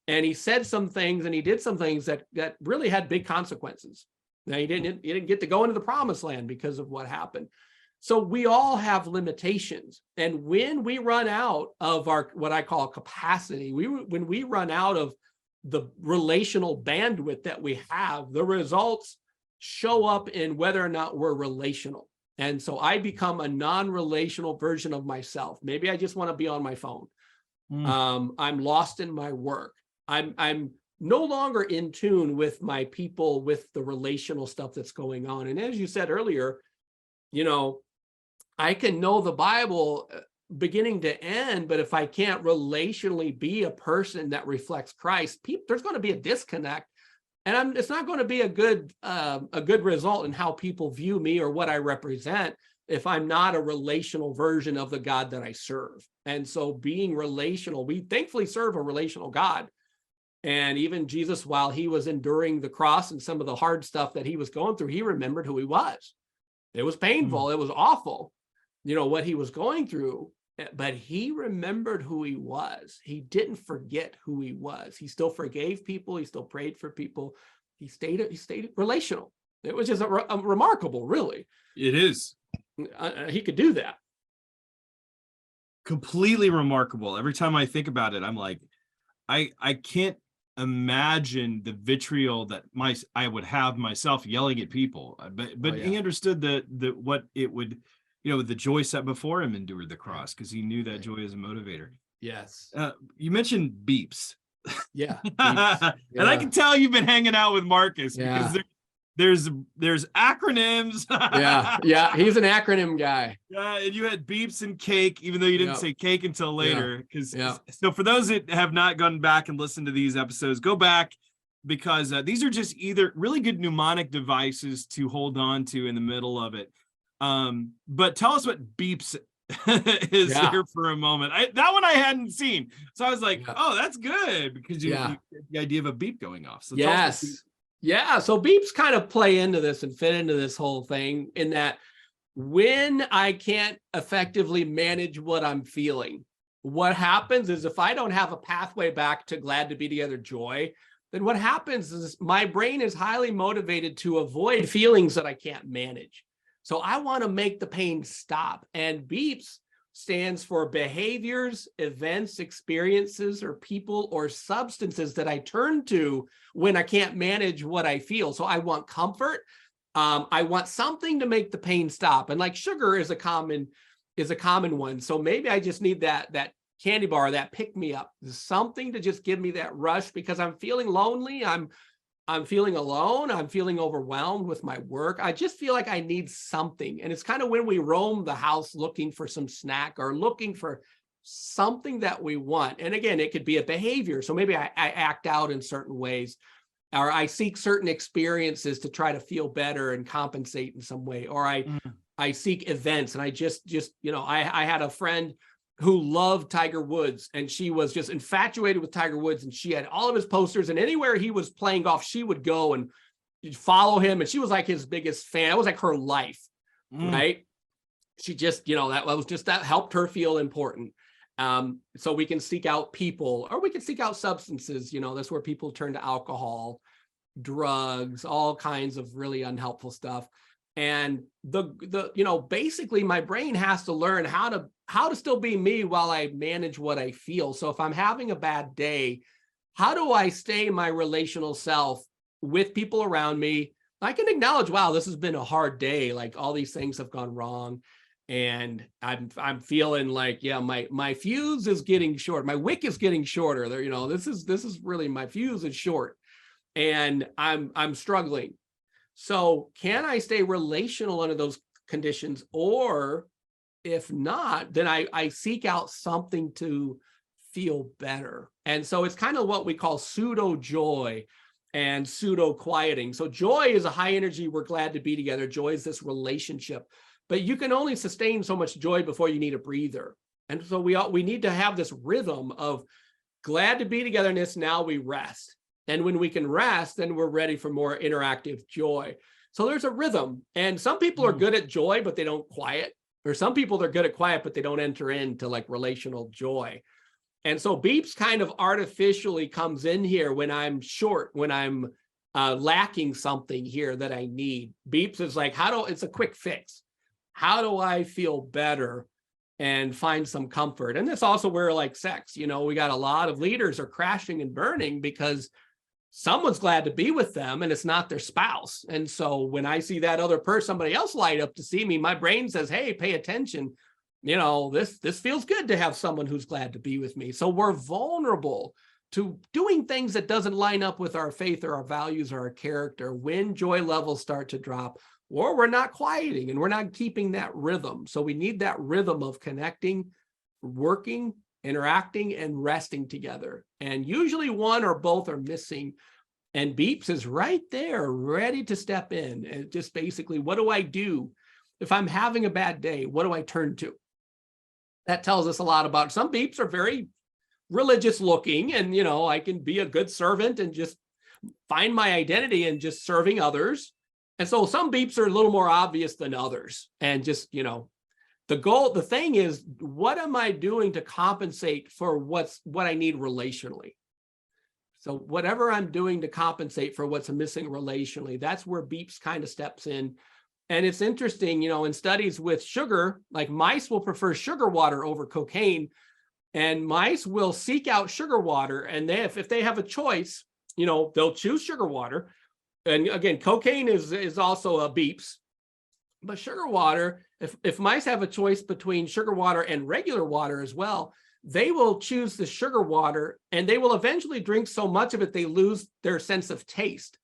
And he said some things and he did some things that really had big consequences. Now he didn't get to go into the promised land because of what happened. So we all have limitations. And when we run out of our, what I call capacity, when we run out of the relational bandwidth that we have, the results show up in whether or not we're relational. And so I become a non-relational version of myself. Maybe I just want to be on my phone. I'm lost in my work. I'm no longer in tune with my people, with the relational stuff that's going on. And as you said earlier, I can know the Bible beginning to end, but if I can't relationally be a person that reflects Christ, there's going to be a disconnect, and it's not going to be a good result in how people view me or what I represent if I'm not a relational version of the God that I serve. And so being relational, we thankfully serve a relational God. And even Jesus, while he was enduring the cross and some of the hard stuff that he was going through, he remembered who he was. It was painful. It was awful, what he was going through, but he remembered who he was. He didn't forget who he was. He still forgave people. He still prayed for people. He stayed relational. It was just a remarkable, really. It is. He could do that. Completely remarkable. Every time I think about it, I'm like, I can't imagine the vitriol that I would have myself yelling at people. But he understood what it would, the joy set before him endured the cross, because he knew that joy is a motivator. Yes. You mentioned beeps. Yeah. And I can tell you've been hanging out with Marcus, because there's acronyms. Yeah, he's an acronym guy. Yeah, and you had beeps and cake, even though you didn't say cake until later. So for those that have not gone back and listened to these episodes, go back, because these are just either really good mnemonic devices to hold on to in the middle of it. But tell us what beeps is here for a moment. That one I hadn't seen, so I was like, oh, that's good, because you the idea of a beep going off. So so beeps kind of play into this and fit into this whole thing, in that when I can't effectively manage what I'm feeling, what happens is, if I don't have a pathway back to glad to be together joy, then what happens is my brain is highly motivated to avoid feelings that I can't manage. So I want to make the pain stop. And beeps stands for behaviors, events, experiences, or people or substances that I turn to when I can't manage what I feel. So I want comfort. I want something to make the pain stop. And like sugar is a common one. So maybe I just need that candy bar, that pick me up, something to just give me that rush, because I'm feeling lonely. I'm feeling alone. I'm feeling overwhelmed with my work. I just feel like I need something. And it's kind of when we roam the house looking for some snack or looking for something that we want. And again, it could be a behavior. So maybe I act out in certain ways, or I seek certain experiences to try to feel better and compensate in some way. Or I seek events, and I just I had a friend who loved Tiger Woods, and she was just infatuated with Tiger Woods, and she had all of his posters, and anywhere he was playing golf, she would go and follow him. And she was like his biggest fan. It was like her life, right? She just, that helped her feel important. So we can seek out people, or we can seek out substances. That's where people turn to alcohol, drugs, all kinds of really unhelpful stuff. And basically my brain has to learn how to still be me while I manage what I feel. So if I'm having a bad day, how do I stay my relational self with people around me? I can acknowledge, wow, this has been a hard day. Like, all these things have gone wrong, and I'm feeling like, my fuse is getting short. My wick is getting shorter. This is really, my fuse is short, and I'm struggling. So can I stay relational under those conditions? Or if not, then I seek out something to feel better. And so it's kind of what we call pseudo joy and pseudo quieting. So joy is a high energy, we're glad to be together. Joy is this relationship, but you can only sustain so much joy before you need a breather. And so we need to have this rhythm of glad to be togetherness. Now we rest. And when we can rest, then we're ready for more interactive joy. So there's a rhythm. And some people are good at joy, but they don't quiet. Or some people, they're good at quiet, but they don't enter into like relational joy. And so beeps kind of artificially comes in here when I'm short, when I'm lacking something here that I need. Beeps is like, it's a quick fix. How do I feel better and find some comfort? And that's also where, like sex, we got a lot of leaders are crashing and burning because someone's glad to be with them and it's not their spouse. And so when I see that other person, somebody else light up to see me, my brain says, hey, pay attention. This feels good to have someone who's glad to be with me. So we're vulnerable to doing things that doesn't line up with our faith or our values or our character when joy levels start to drop, or we're not quieting and we're not keeping that rhythm. So we need that rhythm of connecting, working, interacting, and resting together. And usually one or both are missing. And beeps is right there, ready to step in. And just basically, what do I do if I'm having a bad day? What do I turn to? That tells us a lot about, some beeps are very religious looking, and I can be a good servant and just find my identity in just serving others. And so some beeps are a little more obvious than others. And just, the thing is, what am I doing to compensate for what I need relationally? So whatever I'm doing to compensate for what's missing relationally, that's where beeps kind of steps in. And it's interesting, in studies with sugar, like mice will prefer sugar water over cocaine. And mice will seek out sugar water. And if they have a choice, they'll choose sugar water. And again, cocaine is also a beeps. But sugar water, if mice have a choice between sugar water and regular water as well, they will choose the sugar water, and they will eventually drink so much of it they lose their sense of taste.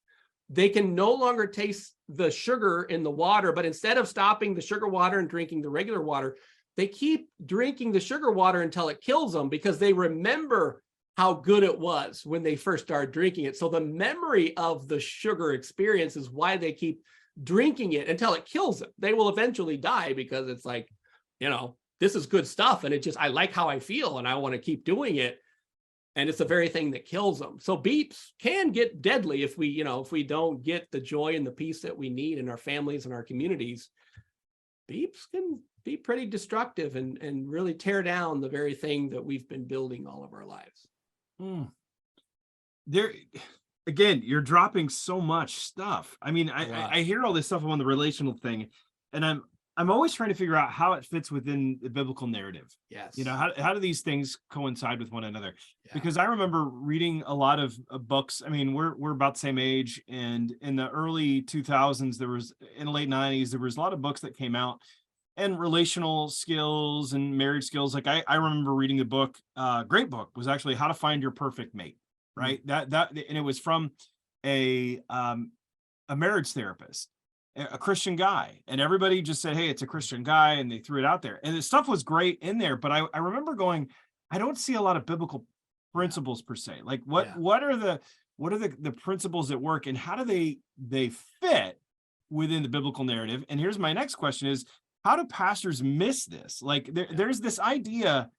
They can no longer taste the sugar in the water, but instead of stopping the sugar water and drinking the regular water, they keep drinking the sugar water until it kills them, because they remember how good it was when they first started drinking it. So the memory of the sugar experience is why they keep drinking it until it kills them. They will eventually die because it's like, this is good stuff. And I like how I feel and I want to keep doing it. And it's the very thing that kills them. So beeps can get deadly if we don't get the joy and the peace that we need in our families and our communities. Beeps can be pretty destructive and really tear down the very thing that we've been building all of our lives. There, again, you're dropping so much stuff. I mean, I hear all this stuff on the relational thing, and I'm always trying to figure out how it fits within the biblical narrative. Yes. How do these things coincide with one another? Yeah. Because I remember reading a lot of books. I mean, we're about the same age, and in the early 2000s, in the late 90s, there was a lot of books that came out, and relational skills and marriage skills. Like I remember reading the book, great book, was actually How to Find Your Perfect Mate. Right. And it was from a marriage therapist, a Christian guy, and everybody just said, hey, it's a Christian guy, and they threw it out there, and the stuff was great in there. But I remember going, I don't see a lot of biblical principles per se. Like what are the principles at work, and how do they fit within the biblical narrative? And here's my next question is, how do pastors miss this? Like there's this idea,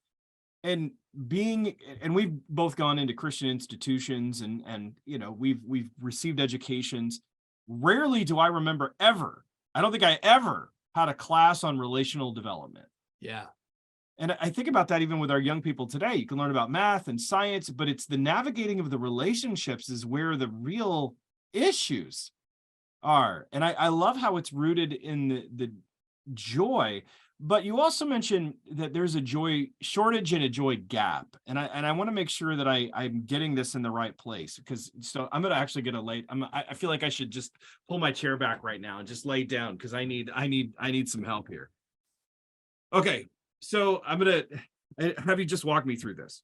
and we've both gone into Christian institutions, and we've received educations. Rarely do I remember ever, I don't think I ever had a class on relational development. Yeah. And I think about that even with our young people today. You can learn about math and science, but it's the navigating of the relationships is where the real issues are. And I love how it's rooted in the joy. But you also mentioned that there's a joy shortage and a joy gap. And I want to make sure that I'm getting this in the right place, because so I'm going to actually get I feel like I should just pull my chair back right now and just lay down, because I need some help here. Okay. So I'm going to have you just walk me through this.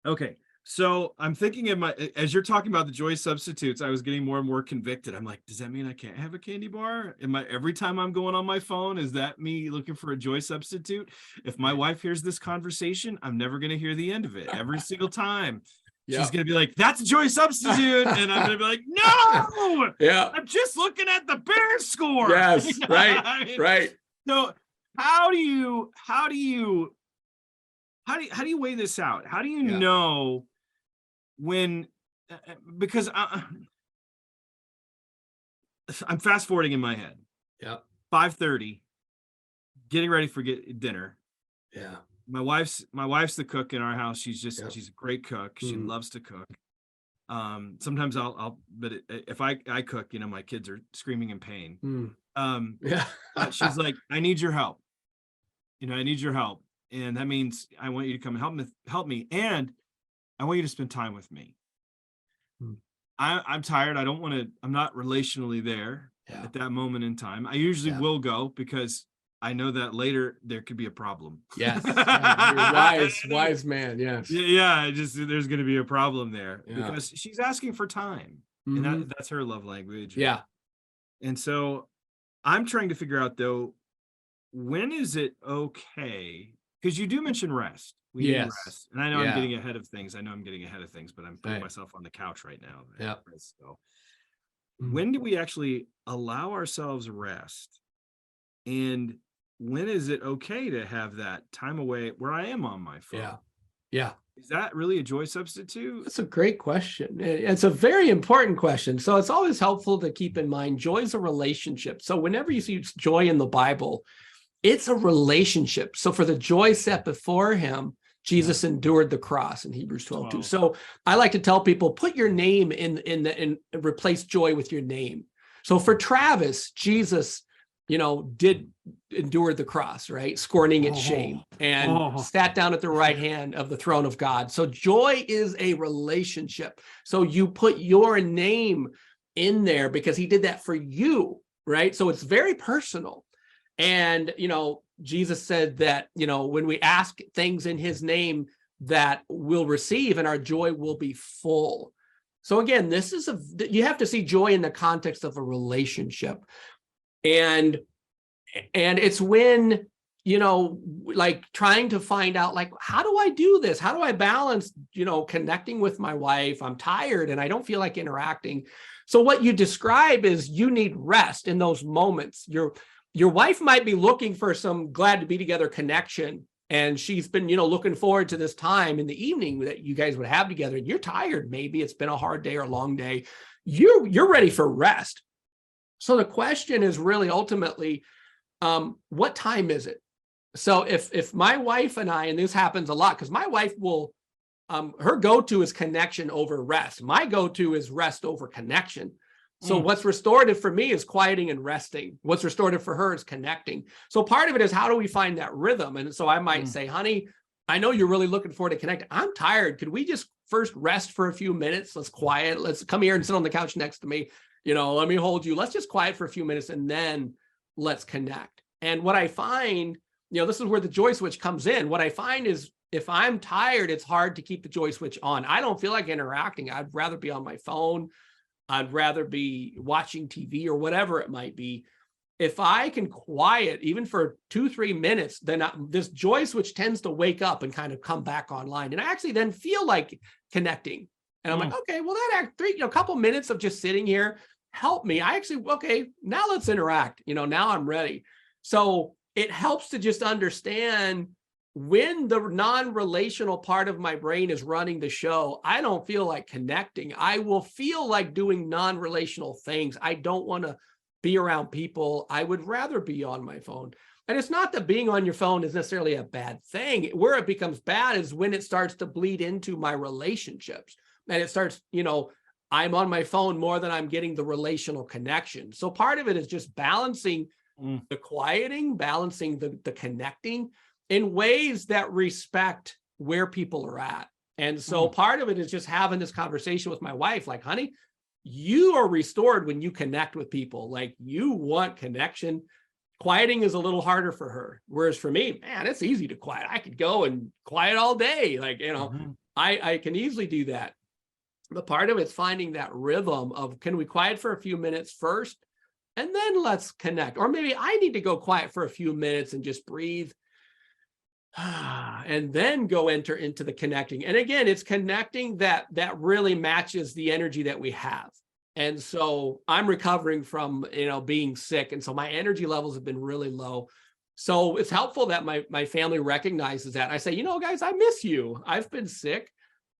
Okay. So I'm thinking as you're talking about the joy substitutes, I was getting more and more convicted. I'm like, does that mean I can't have a candy bar? Every time I'm going on my phone, is that me looking for a joy substitute? If my wife hears this conversation, I'm never going to hear the end of it. Every single time. Yep. She's going to be like, that's a joy substitute. And I'm going to be like, no, I'm just looking at the Bears score. Yes. Right. I mean, right. So how do you weigh this out? How do you know when, because I'm fast forwarding in my head. Yeah. 5:30, getting ready for dinner. Yeah. My wife's the cook in our house. She's a great cook. She loves to cook. Sometimes but if I cook, my kids are screaming in pain. But she's like, I need your help. I need your help. And that means I want you to come and help me. And I want you to spend time with me. I'm tired. I'm not relationally there at that moment in time. I usually will go, because I know that later there could be a problem. Yes. You're wise man. Yes. Yeah. There's going to be a problem there because she's asking for time, and that's her love language. Yeah. And so I'm trying to figure out, though, when is it okay? Because you do mention rest. We need rest. And I know I'm getting ahead of things. But I'm putting myself on the couch right now. Yeah. So when do we actually allow ourselves rest? And when is it okay to have that time away where I am on my phone? Yeah. Yeah. Is that really a joy substitute? That's a great question. It's a very important question. So it's always helpful to keep in mind joy is a relationship. So whenever you see joy in the Bible, it's a relationship. So for the joy set before him, Jesus endured the cross in Hebrews 12:2. So I like to tell people, put your name in replace joy with your name. So for Travis, Jesus did endure the cross, right? Scorning its shame, and sat down at the right hand of the throne of God. So joy is a relationship. So you put your name in there because he did that for you, right? So it's very personal. And, Jesus said that, when we ask things in his name, that we'll receive and our joy will be full. So again, you have to see joy in the context of a relationship. And it's when, like trying to find out, like, how do I do this? How do I balance, connecting with my wife? I'm tired and I don't feel like interacting. So what you describe is you need rest in those moments. Your wife might be looking for some glad to be together connection. And she's been, looking forward to this time in the evening that you guys would have together. And you're tired. Maybe it's been a hard day or a long day. You're ready for rest. So the question is really ultimately, what time is it? So if my wife and I, and this happens a lot, because my wife will, her go-to is connection over rest. My go-to is rest over connection. So what's restorative for me is quieting and resting. What's restorative for her is connecting. So part of it is, how do we find that rhythm? And so I might say, honey, I know you're really looking forward to connect. I'm tired. Could we just first rest for a few minutes? Let's quiet. Let's come here and sit on the couch next to me. Let me hold you. Let's just quiet for a few minutes and then let's connect. And what I find, this is where the joy switch comes in. What I find is, if I'm tired, it's hard to keep the joy switch on. I don't feel like interacting. I'd rather be on my phone. I'd rather be watching TV or whatever it might be. If I can quiet even for 2-3 minutes, then this joy switch tends to wake up and kind of come back online. And I actually then feel like connecting. And I'm like, okay, well, a couple minutes of just sitting here help me. Now let's interact. Now I'm ready. So it helps to just understand, when the non-relational part of my brain is running the show, I don't feel like connecting. I will feel like doing non-relational things. I don't want to be around people. I would rather be on my phone. And it's not that being on your phone is necessarily a bad thing. Where it becomes bad is when it starts to bleed into my relationships. And it starts, I'm on my phone more than I'm getting the relational connection. So part of it is just balancing the quieting, balancing the connecting in ways that respect where people are at. And so part of it is just having this conversation with my wife, like, honey, you are restored when you connect with people. Like, you want connection. Quieting is a little harder for her. Whereas for me, man, it's easy to quiet. I could go and quiet all day. Like, I can easily do that. But part of it's finding that rhythm of, can we quiet for a few minutes first, and then let's connect? Or maybe I need to go quiet for a few minutes and just breathe, and then go enter into the connecting. And again, it's connecting that really matches the energy that we have. And so I'm recovering from, being sick. And so my energy levels have been really low. So it's helpful that my family recognizes that. I say, guys, I miss you. I've been sick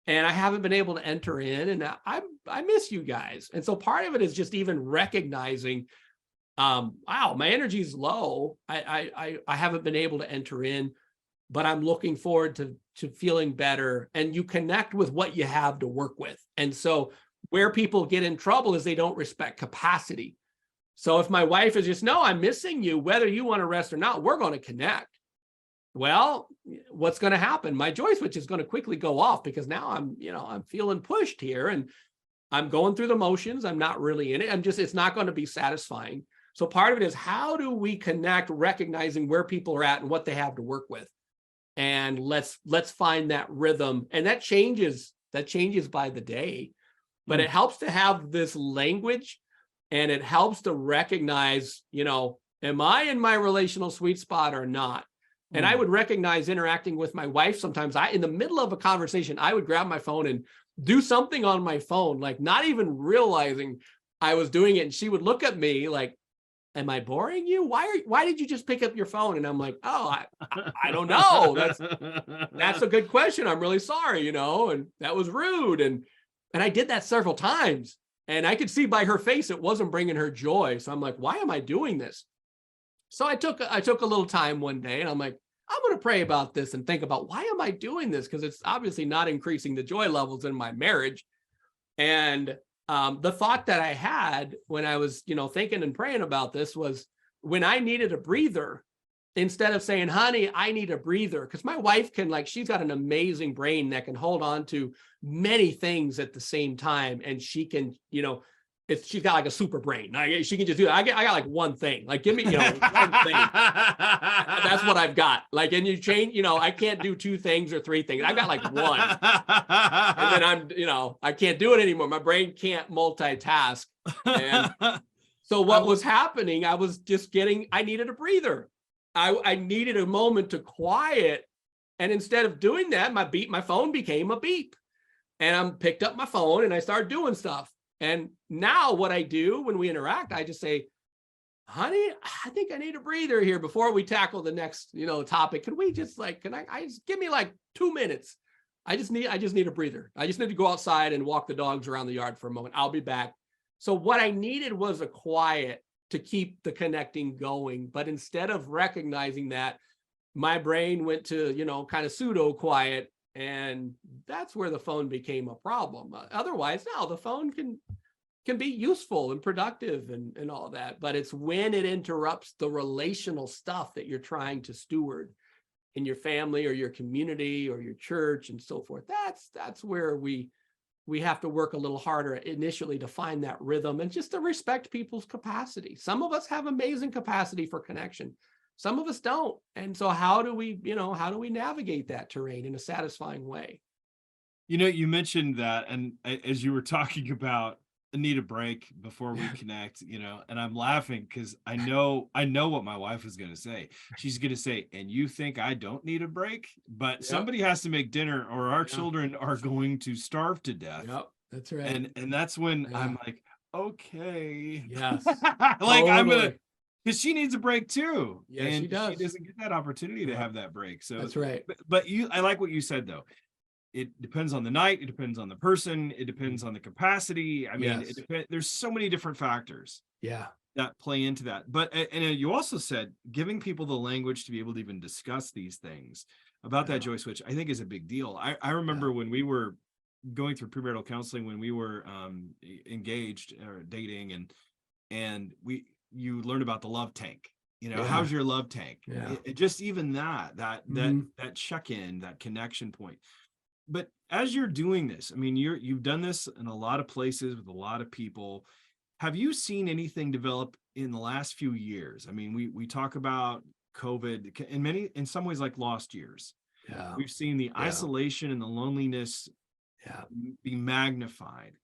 and I haven't been able to enter in, and I miss you guys. And so part of it is just even recognizing, wow, my energy is low. I haven't been able to enter in, but I'm looking forward to feeling better. And you connect with what you have to work with. And so where people get in trouble is they don't respect capacity. So if my wife is just, no, I'm missing you, whether you want to rest or not, we're going to connect. Well, what's going to happen? My joy switch is going to quickly go off, because now I'm feeling pushed here and I'm going through the motions. I'm not really in it. It's not going to be satisfying. So part of it is, how do we connect, recognizing where people are at and what they have to work with? And let's find that rhythm. And that changes by the day, but it helps to have this language, and it helps to recognize, am I in my relational sweet spot or not? And I would recognize interacting with my wife. Sometimes in the middle of a conversation, I would grab my phone and do something on my phone, like not even realizing I was doing it. And she would look at me like, am I boring you? Why did you just pick up your phone? And I'm like, oh, I don't know. That's a good question. I'm really sorry, and that was rude. And I did that several times, and I could see by her face, it wasn't bringing her joy. So I'm like, why am I doing this? So I took a little time one day, and I'm like, I'm going to pray about this and think about, why am I doing this? Because it's obviously not increasing the joy levels in my marriage. And the thought that I had when I was, thinking and praying about this was, when I needed a breather, instead of saying, honey, I need a breather, because my wife can, like, she's got an amazing brain that can hold on to many things at the same time. And she can, you know, she's got like a super brain. She can just do that. I got like one thing, like, give me, you know, one thing. That's what I've got. Like, and you change, you know, I can't do 2 things or 3 things. I've got like one. And then I'm, you know, I can't do it anymore. My brain can't multitask. And so what was happening, I was just getting, I needed a breather. I needed a moment to quiet. And instead of doing that, my phone became a beep. And I picked up my phone and I started doing stuff. And now what I do when we interact, I just say, honey, I think I need a breather here before we tackle the next, you know, topic. Can we just like, I just give me like 2 minutes. I just need a breather. I just need to go outside and walk the dogs around the yard for a moment. I'll be back. So what I needed was a quiet to keep the connecting going. But instead of recognizing that, my brain went to, you know, kind of pseudo quiet. And that's where the phone became a problem. Otherwise, no, the phone can be useful and productive and all that. But it's when it interrupts the relational stuff that you're trying to steward in your family or your community or your church and so forth. That's where we have to work a little harder initially to find that rhythm and just to respect people's capacity. Some of us have amazing capacity for connection. Some of us don't. And so how do we navigate that terrain in a satisfying way? You know, you mentioned that, and as you were talking about, I need a break before we connect, you know, and I'm laughing because I know what my wife is going to say. She's going to say, and you think I don't need a break, but somebody has to make dinner or our children are going to starve to death. Yep, that's right. And that's when I'm like, okay. Yes. Like totally. I'm going to, because she needs a break too. Yes, and she does. She doesn't get that opportunity to have that break. So that's right. But I like what you said though. It depends on the night. It depends on the person. It depends on the capacity. I mean, there's so many different factors. That play into that. But and you also said giving people the language to be able to even discuss these things about that joy switch, I think is a big deal. I remember when we were going through premarital counseling, when we were engaged or dating, and you learned about the love tank. You know, how's your love tank? Just even that check-in, that connection point. But as you're doing this, I mean, you've done this in a lot of places with a lot of people. Have you seen anything develop in the last few years? I mean, we talk about COVID in some ways like lost years. We've seen the isolation and the loneliness be magnified.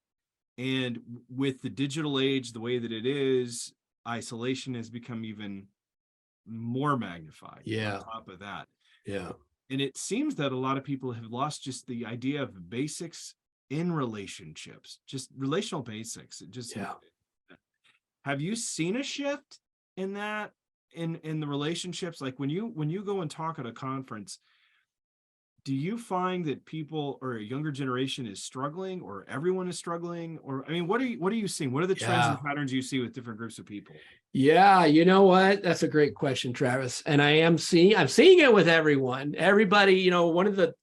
And with the digital age, the way that it is, isolation has become even more magnified on top of that. And it seems that a lot of people have lost just the idea of basics in relationships, just relational basics. Have you seen a shift in that in the relationships? Like when you go and talk at a conference, do you find that people or a younger generation is struggling, or everyone is struggling? Or, I mean, what are you seeing? What are the trends and patterns you see with different groups of people? Yeah, you know what? That's a great question, Travis. And I'm seeing it with everyone. Everybody, you know, one of the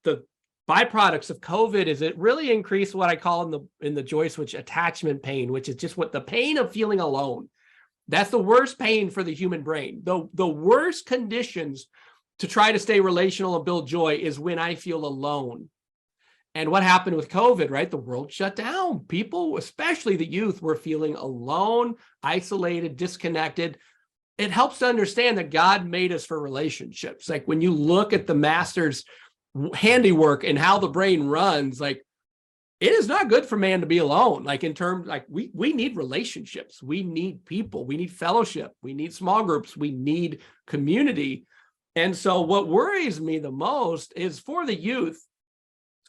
byproducts of COVID is it really increased what I call in the joy switch attachment pain, which is just what the pain of feeling alone. That's the worst pain for the human brain. The worst conditions to try to stay relational and build joy is when I feel alone. And what happened with COVID, right? The world shut down. People, especially the youth, were feeling alone, isolated, disconnected. It helps to understand that God made us for relationships. Like when you look at the master's handiwork and how the brain runs, like it is not good for man to be alone. Like in terms, like we need relationships. We need people. We need fellowship. We need small groups. We need community. And so what worries me the most is for the youth,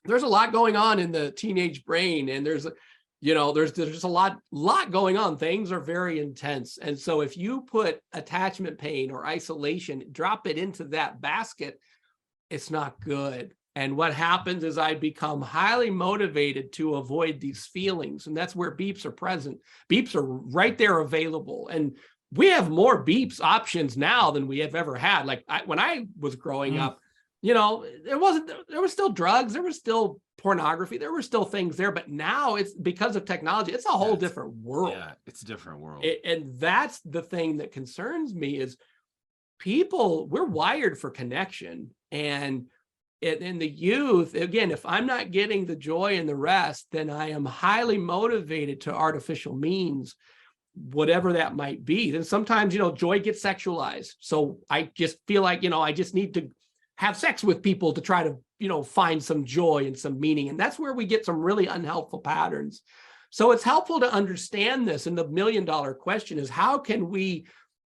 there's a lot going on in the teenage brain, and there's just a lot going on. Things are very intense. And so if you put attachment pain or isolation, drop it into that basket, it's not good. And what happens is I become highly motivated to avoid these feelings. And that's where beeps are present. Beeps are right there available. And we have more beeps options now than we have ever had. Like when I was growing up, there was still drugs, there was still pornography, there were still things there, but now it's because of technology, it's a whole different world. Yeah, it's a different world. And that's the thing that concerns me is people, we're wired for connection. And in the youth, again, if I'm not getting the joy and the rest, then I am highly motivated to artificial means, whatever that might be. Then sometimes, joy gets sexualized. So I just feel like, I just need to have sex with people to try to, find some joy and some meaning. And that's where we get some really unhelpful patterns. So it's helpful to understand this. And the $1 million question is, how can we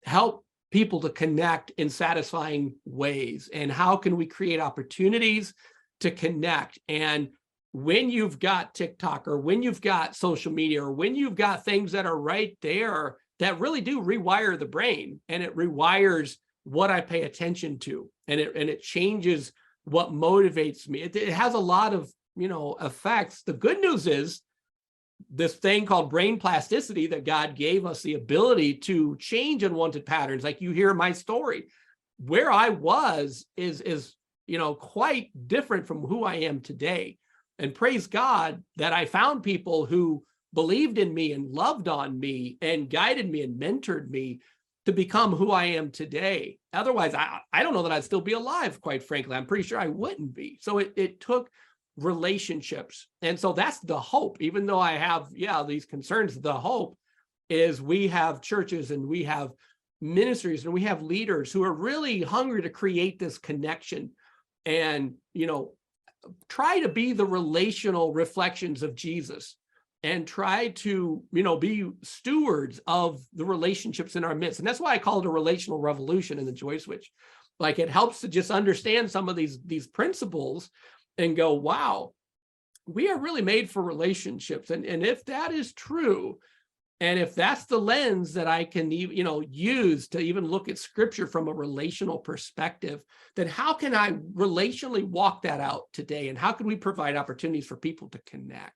help people to connect in satisfying ways? And how can we create opportunities to connect? And when you've got TikTok, or when you've got social media, or when you've got things that are right there that really do rewire the brain, and it rewires what I pay attention to, and it changes what motivates me. It has a lot of, effects. The good news is this thing called brain plasticity, that God gave us the ability to change unwanted patterns. Like you hear my story, where I was is quite different from who I am today. And praise God that I found people who believed in me and loved on me and guided me and mentored me to become who I am today. Otherwise, I don't know that I'd still be alive, quite frankly. I'm pretty sure I wouldn't be. So it took relationships. And so that's the hope. Even though I have, these concerns, the hope is we have churches and we have ministries and we have leaders who are really hungry to create this connection and, try to be the relational reflections of Jesus, and try to, be stewards of the relationships in our midst. And that's why I call it a relational revolution in the Joy Switch. Like, it helps to just understand some of these principles and go, wow, we are really made for relationships. And if that is true, and if that's the lens that I can, use to even look at scripture from a relational perspective, then how can I relationally walk that out today? And how can we provide opportunities for people to connect?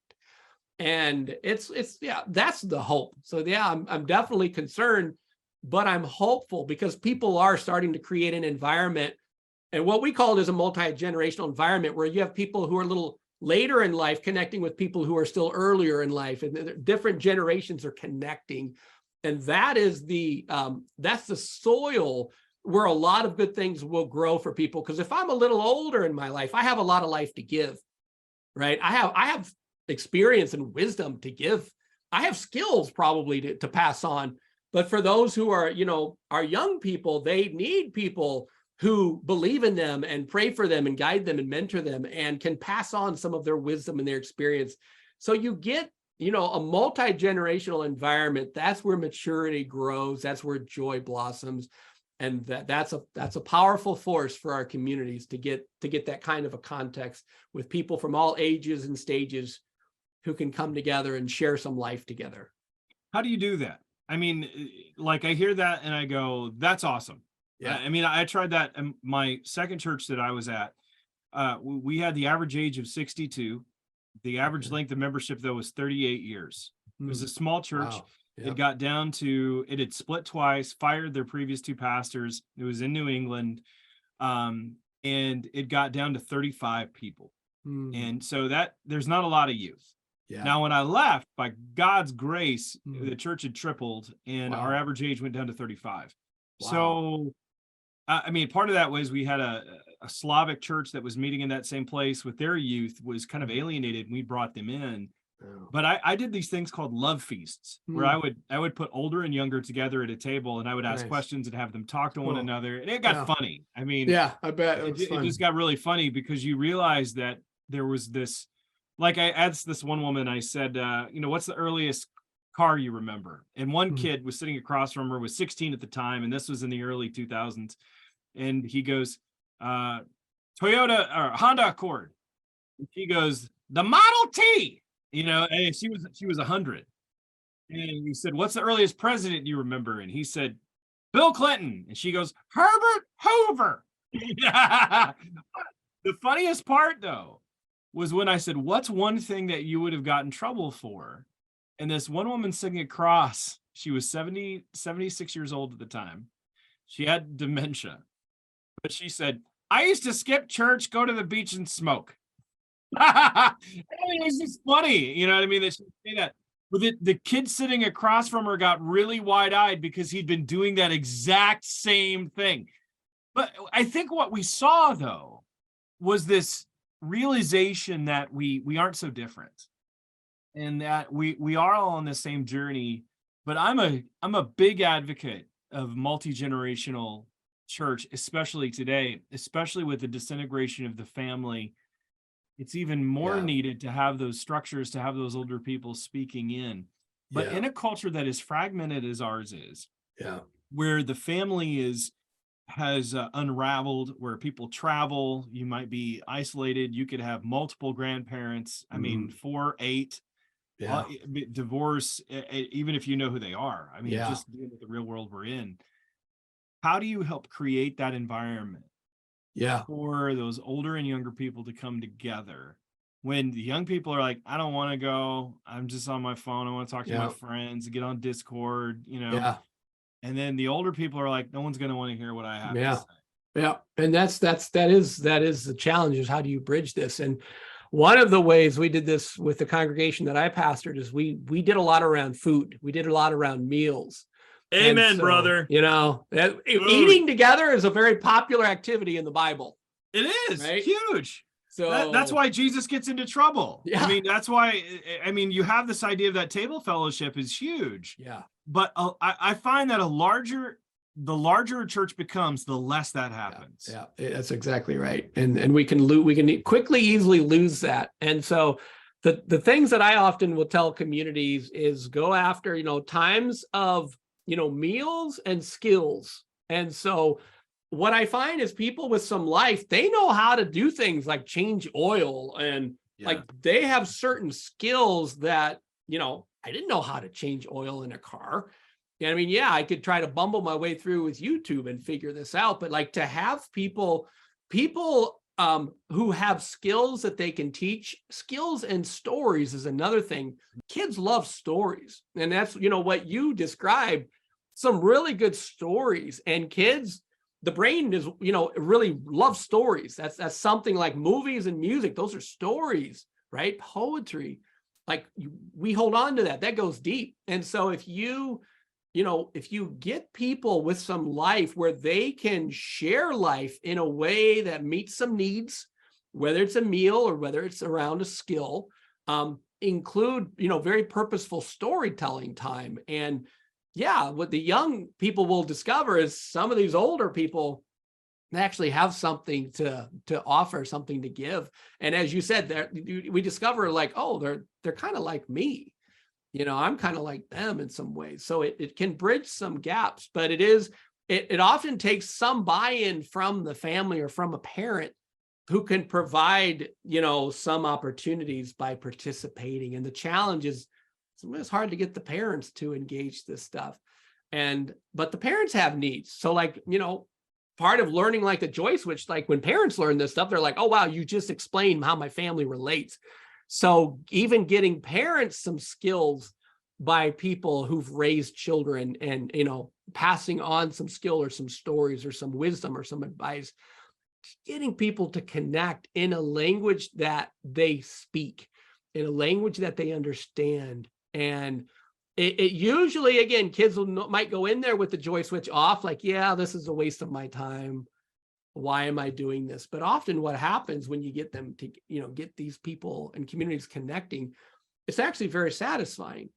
And it's that's the hope. So I'm definitely concerned, but I'm hopeful, because people are starting to create an environment, and what we call it is a multi-generational environment, where you have people who are a little later in life connecting with people who are still earlier in life, and different generations are connecting. And that is that's the soil where a lot of good things will grow for people. Because if I'm a little older in my life, I have a lot of life to give, right? I have experience and wisdom to give. I have skills probably to pass on. But for those who are, are young people, they need people who believe in them and pray for them and guide them and mentor them and can pass on some of their wisdom and their experience. So you get, a multi-generational environment. That's where maturity grows. That's where joy blossoms. And that's a powerful force for our communities to get that kind of a context with people from all ages and stages who can come together and share some life together. How do you do that? I mean, like, I hear that and I go, that's awesome. Yeah. I mean, I tried that in my second church that I was at. We had the average age of 62. The average length of membership, though, was 38 years. It was a small church. Wow. Yep. It got down to, it had split twice, fired their previous two pastors. It was in New England. And it got down to 35 people. And so there's not a lot of youth. Yeah. Now, when I left, by God's grace, the church had tripled, and our average age went down to 35. Wow. So, I mean, part of that was we had a Slavic church that was meeting in that same place with their youth, was kind of alienated, and we brought them in. Oh. But I did these things called love feasts, where I would put older and younger together at a table, and I would ask questions and have them talk to one another. And it got funny. I mean, I bet it just got really funny, because you realize that there was this, like, I asked this one woman, I said, what's the earliest car you remember? And one kid was sitting across from her, was 16 at the time, and this was in the early 2000s. And he goes, Toyota or Honda Accord. And she goes, the Model T. And she was 100. And he said, what's the earliest president you remember? And he said, Bill Clinton. And she goes, Herbert Hoover. The funniest part, though, was when I said, what's one thing that you would have gotten in trouble for? And this one woman sitting across, she was 76 years old at the time. She had dementia. But she said, I used to skip church, go to the beach and smoke. I mean, it's just funny, you know what I mean? That she say that. But the kid sitting across from her got really wide-eyed because he'd been doing that exact same thing. But I think what we saw, though, was this realization that we aren't so different, and that we are all on the same journey. But I'm a big advocate of multi-generational church, especially today, especially with the disintegration of the family. It's even more needed to have those structures, to have those older people speaking in. But in a culture that is fragmented as ours is, where the family has unraveled, where people travel, you might be isolated, you could have multiple grandparents. I mean, 4, 8, divorce, even if you know who they are. I mean, just dealing with the real world we're in. How do you help create that environment for those older and younger people to come together, when the young people are like, I don't want to go, I'm just on my phone, I want to talk to my friends, get on Discord, you know? And then the older people are like, no one's going to want to hear what I have to say. And that is the challenge, is how do you bridge this? And one of the ways we did this with the congregation that I pastored is we did a lot around food. We did a lot around meals. Amen, brother. You know, eating together is a very popular activity in the Bible. It is huge. So that's why Jesus gets into trouble. I mean, that's why, I mean, you have this idea of that table fellowship is huge. But I find that the larger a church becomes, the less that happens. That's exactly right. And we can quickly, easily lose that. And so the things that I often will tell communities is go after, you know, times of, you know, meals and skills. And so what I find is people with some life, they know how to do things like change oil, and like they have certain skills that, you know, I didn't know how to change oil in a car. And I mean, I could try to bumble my way through with YouTube and figure this out, but like to have people who have skills that they can teach, skills and stories is another thing. Kids love stories. And that's, you know, what you described, some really good stories. And kids, the brain is, you know, really loves stories. That's something like movies and music. Those are stories, right? Poetry. Like we hold on to that goes deep. And so if you get people with some life where they can share life in a way that meets some needs, whether it's a meal or whether it's around a skill, include, you know, very purposeful storytelling time. And what the young people will discover is some of these older people actually have something to offer, something to give. And as you said, we discover like, oh, they're kind of like me. You know, I'm kind of like them in some ways. So it can bridge some gaps, but it often takes some buy-in from the family or from a parent who can provide, you know, some opportunities by participating. And the challenge is it's hard to get the parents to engage this stuff. But the parents have needs. So like, you know, part of learning like the joy switch, like when parents learn this stuff, they're like, oh, wow, you just explained how my family relates. So even getting parents some skills by people who've raised children and, you know, passing on some skill or some stories or some wisdom or some advice, getting people to connect in a language that they speak, in a language that they understand. And it usually, again, kids might go in there with the joy switch off, like, this is a waste of my time. Why am I doing this? But often what happens when you get them to, you know, get these people and communities connecting, it's actually very satisfying.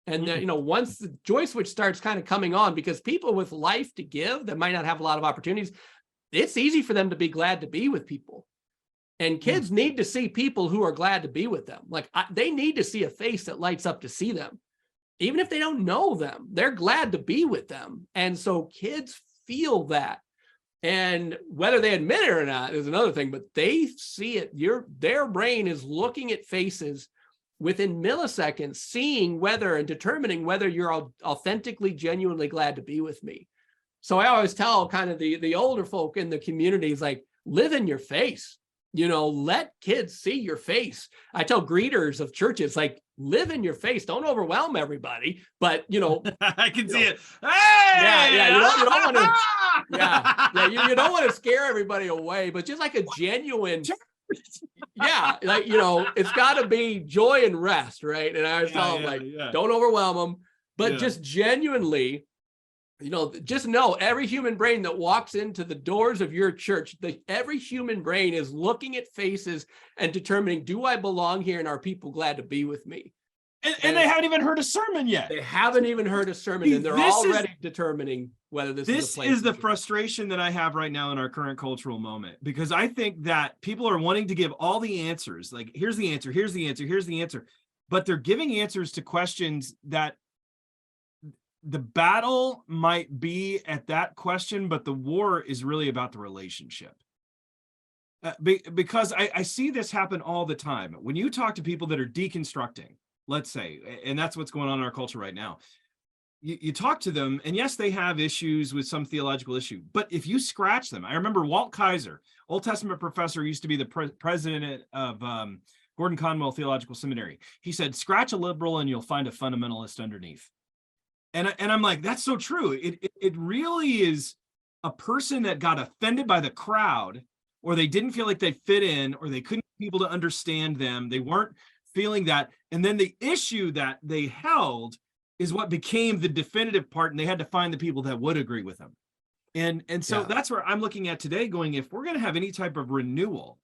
And then, you know, once the joy switch starts kind of coming on, because people with life to give that might not have a lot of opportunities, it's easy for them to be glad to be with people. And kids need to see people who are glad to be with them. Like they need to see a face that lights up to see them. Even if they don't know them, they're glad to be with them. And so kids feel that. And whether they admit it or not is another thing, but they see it. Their brain is looking at faces within milliseconds, seeing whether and determining whether you're authentically, genuinely glad to be with me. So I always tell kind of the older folk in the communities, like, live in your face. let kids see your face. I tell greeters of churches, like, live in your face. Don't overwhelm everybody. But, I can see it. Hey! Yeah. You don't want to. Yeah. You don't want to scare everybody away, but just like a genuine. Yeah, like, it's got to be joy and rest, right? And I was telling them, don't overwhelm them, but just genuinely, just know every human brain that walks into the doors of your church, every human brain is looking at faces and determining, do I belong here, and are people glad to be with me? And they haven't even heard a sermon yet. They haven't even heard a sermon, and they're already determining whether this is a place. This is the frustration that I have right now in our current cultural moment, because I think that people are wanting to give all the answers. Like, here's the answer, here's the answer, here's the answer. But they're giving answers to questions that the battle might be at that question, but the war is really about the relationship. Because I see this happen all the time. When you talk to people that are deconstructing, let's say, and that's what's going on in our culture right now, you talk to them, and yes, they have issues with some theological issue, but if you scratch them, I remember Walt Kaiser, Old Testament professor, used to be the president of Gordon Conwell Theological Seminary. He said, scratch a liberal and you'll find a fundamentalist underneath. And I'm like, that's so true. It really is a person that got offended by the crowd, or they didn't feel like they fit in, or they couldn't get people to understand them. They weren't feeling that. And then the issue that they held is what became the definitive part, and they had to find the people that would agree with them. And so that's where I'm looking at today, going, if we're going to have any type of renewal,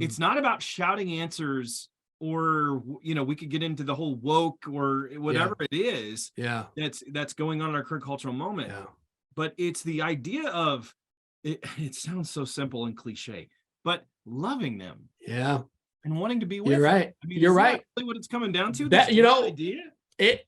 it's not about shouting answers, or, we could get into the whole woke or whatever it is that's going on in our current cultural moment. But it's the idea of, it sounds so simple and cliche, but loving them. And wanting to be with them. Right. I mean, You're right. Really what it's coming down to? That, idea?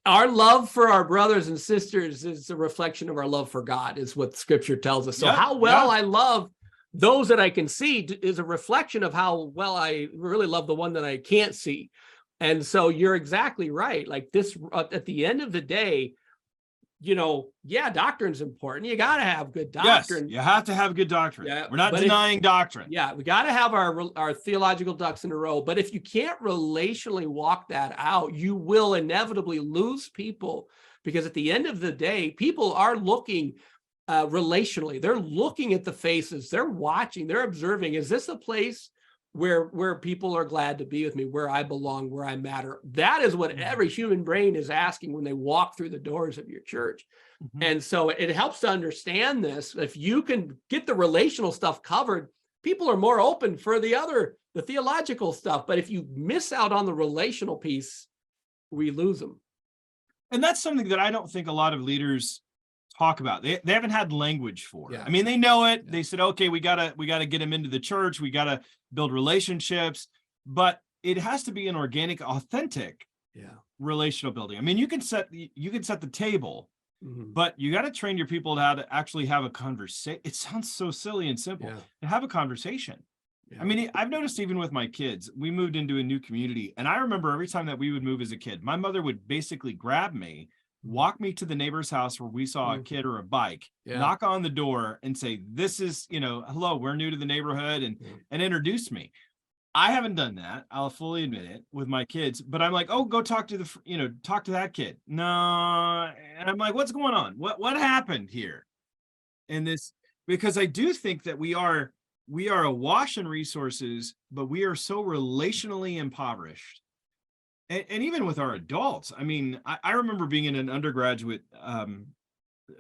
Our love for our brothers and sisters is a reflection of our love for God, is what Scripture tells us. So how well I love those that I can see is a reflection of how well I really love the one that I can't see. And so you're exactly right. Like this, at the end of the day, doctrine's important. You got to have good doctrine. Yes, you have to have good doctrine. We're not denying doctrine. We got to have our theological ducks in a row. But if you can't relationally walk that out, you will inevitably lose people, because at the end of the day, people are looking relationally. They're looking at the faces. They're watching. They're observing. Is this a place where people are glad to be with me, where I belong, where I matter? That is what every human brain is asking when they walk through the doors of your church. And so it helps to understand this. If you can get the relational stuff covered, people are more open for the theological stuff. But if you miss out on the relational piece, we lose them. And that's something that I don't think a lot of leaders talk about. They haven't had language for it. I mean, they know it. They said, okay, we gotta get them into the church. We gotta build relationships, but it has to be an organic, authentic relational building. I mean, you can set the table, but you got to train your people to how to actually have a conversation. It sounds so silly and simple to have a conversation. I mean, I've noticed even with my kids, we moved into a new community, and I remember every time that we would move as a kid, my mother would basically grab me, walk me to the neighbor's house where we saw a kid or a bike, knock on the door and say, this is, hello, we're new to the neighborhood, and introduce me. I haven't done that. I'll fully admit it with my kids, but I'm like, oh, go talk to talk to that kid. No. And I'm like, what's going on? What happened here? In this, because I do think that we are awash in resources, but we are so relationally impoverished. And even with our adults, I mean, I remember being in an undergraduate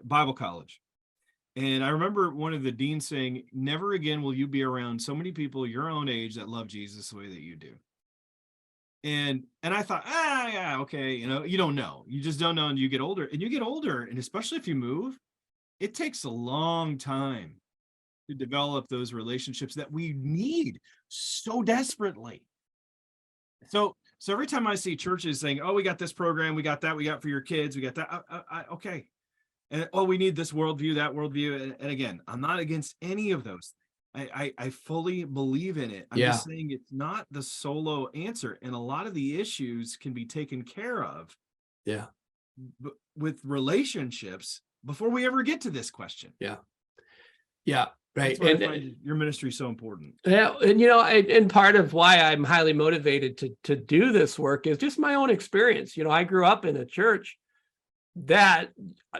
Bible college. And I remember one of the deans saying, never again will you be around so many people your own age that love Jesus the way that you do. And I thought, okay, you don't know. You just don't know. And you get older, and especially if you move, it takes a long time to develop those relationships that we need so desperately. So every time I see churches saying, oh, we got this program, we got that, we got for your kids, we got that, okay. And we need this worldview, that worldview. And again, I'm not against any of those. I fully believe in it. I'm just saying it's not the solo answer. And a lot of the issues can be taken care of with relationships before we ever get to this question. Yeah. Right. That's why I find your ministry so important. Yeah. And, you know, and part of why I'm highly motivated to do this work is just my own experience. You know, I grew up in a church that,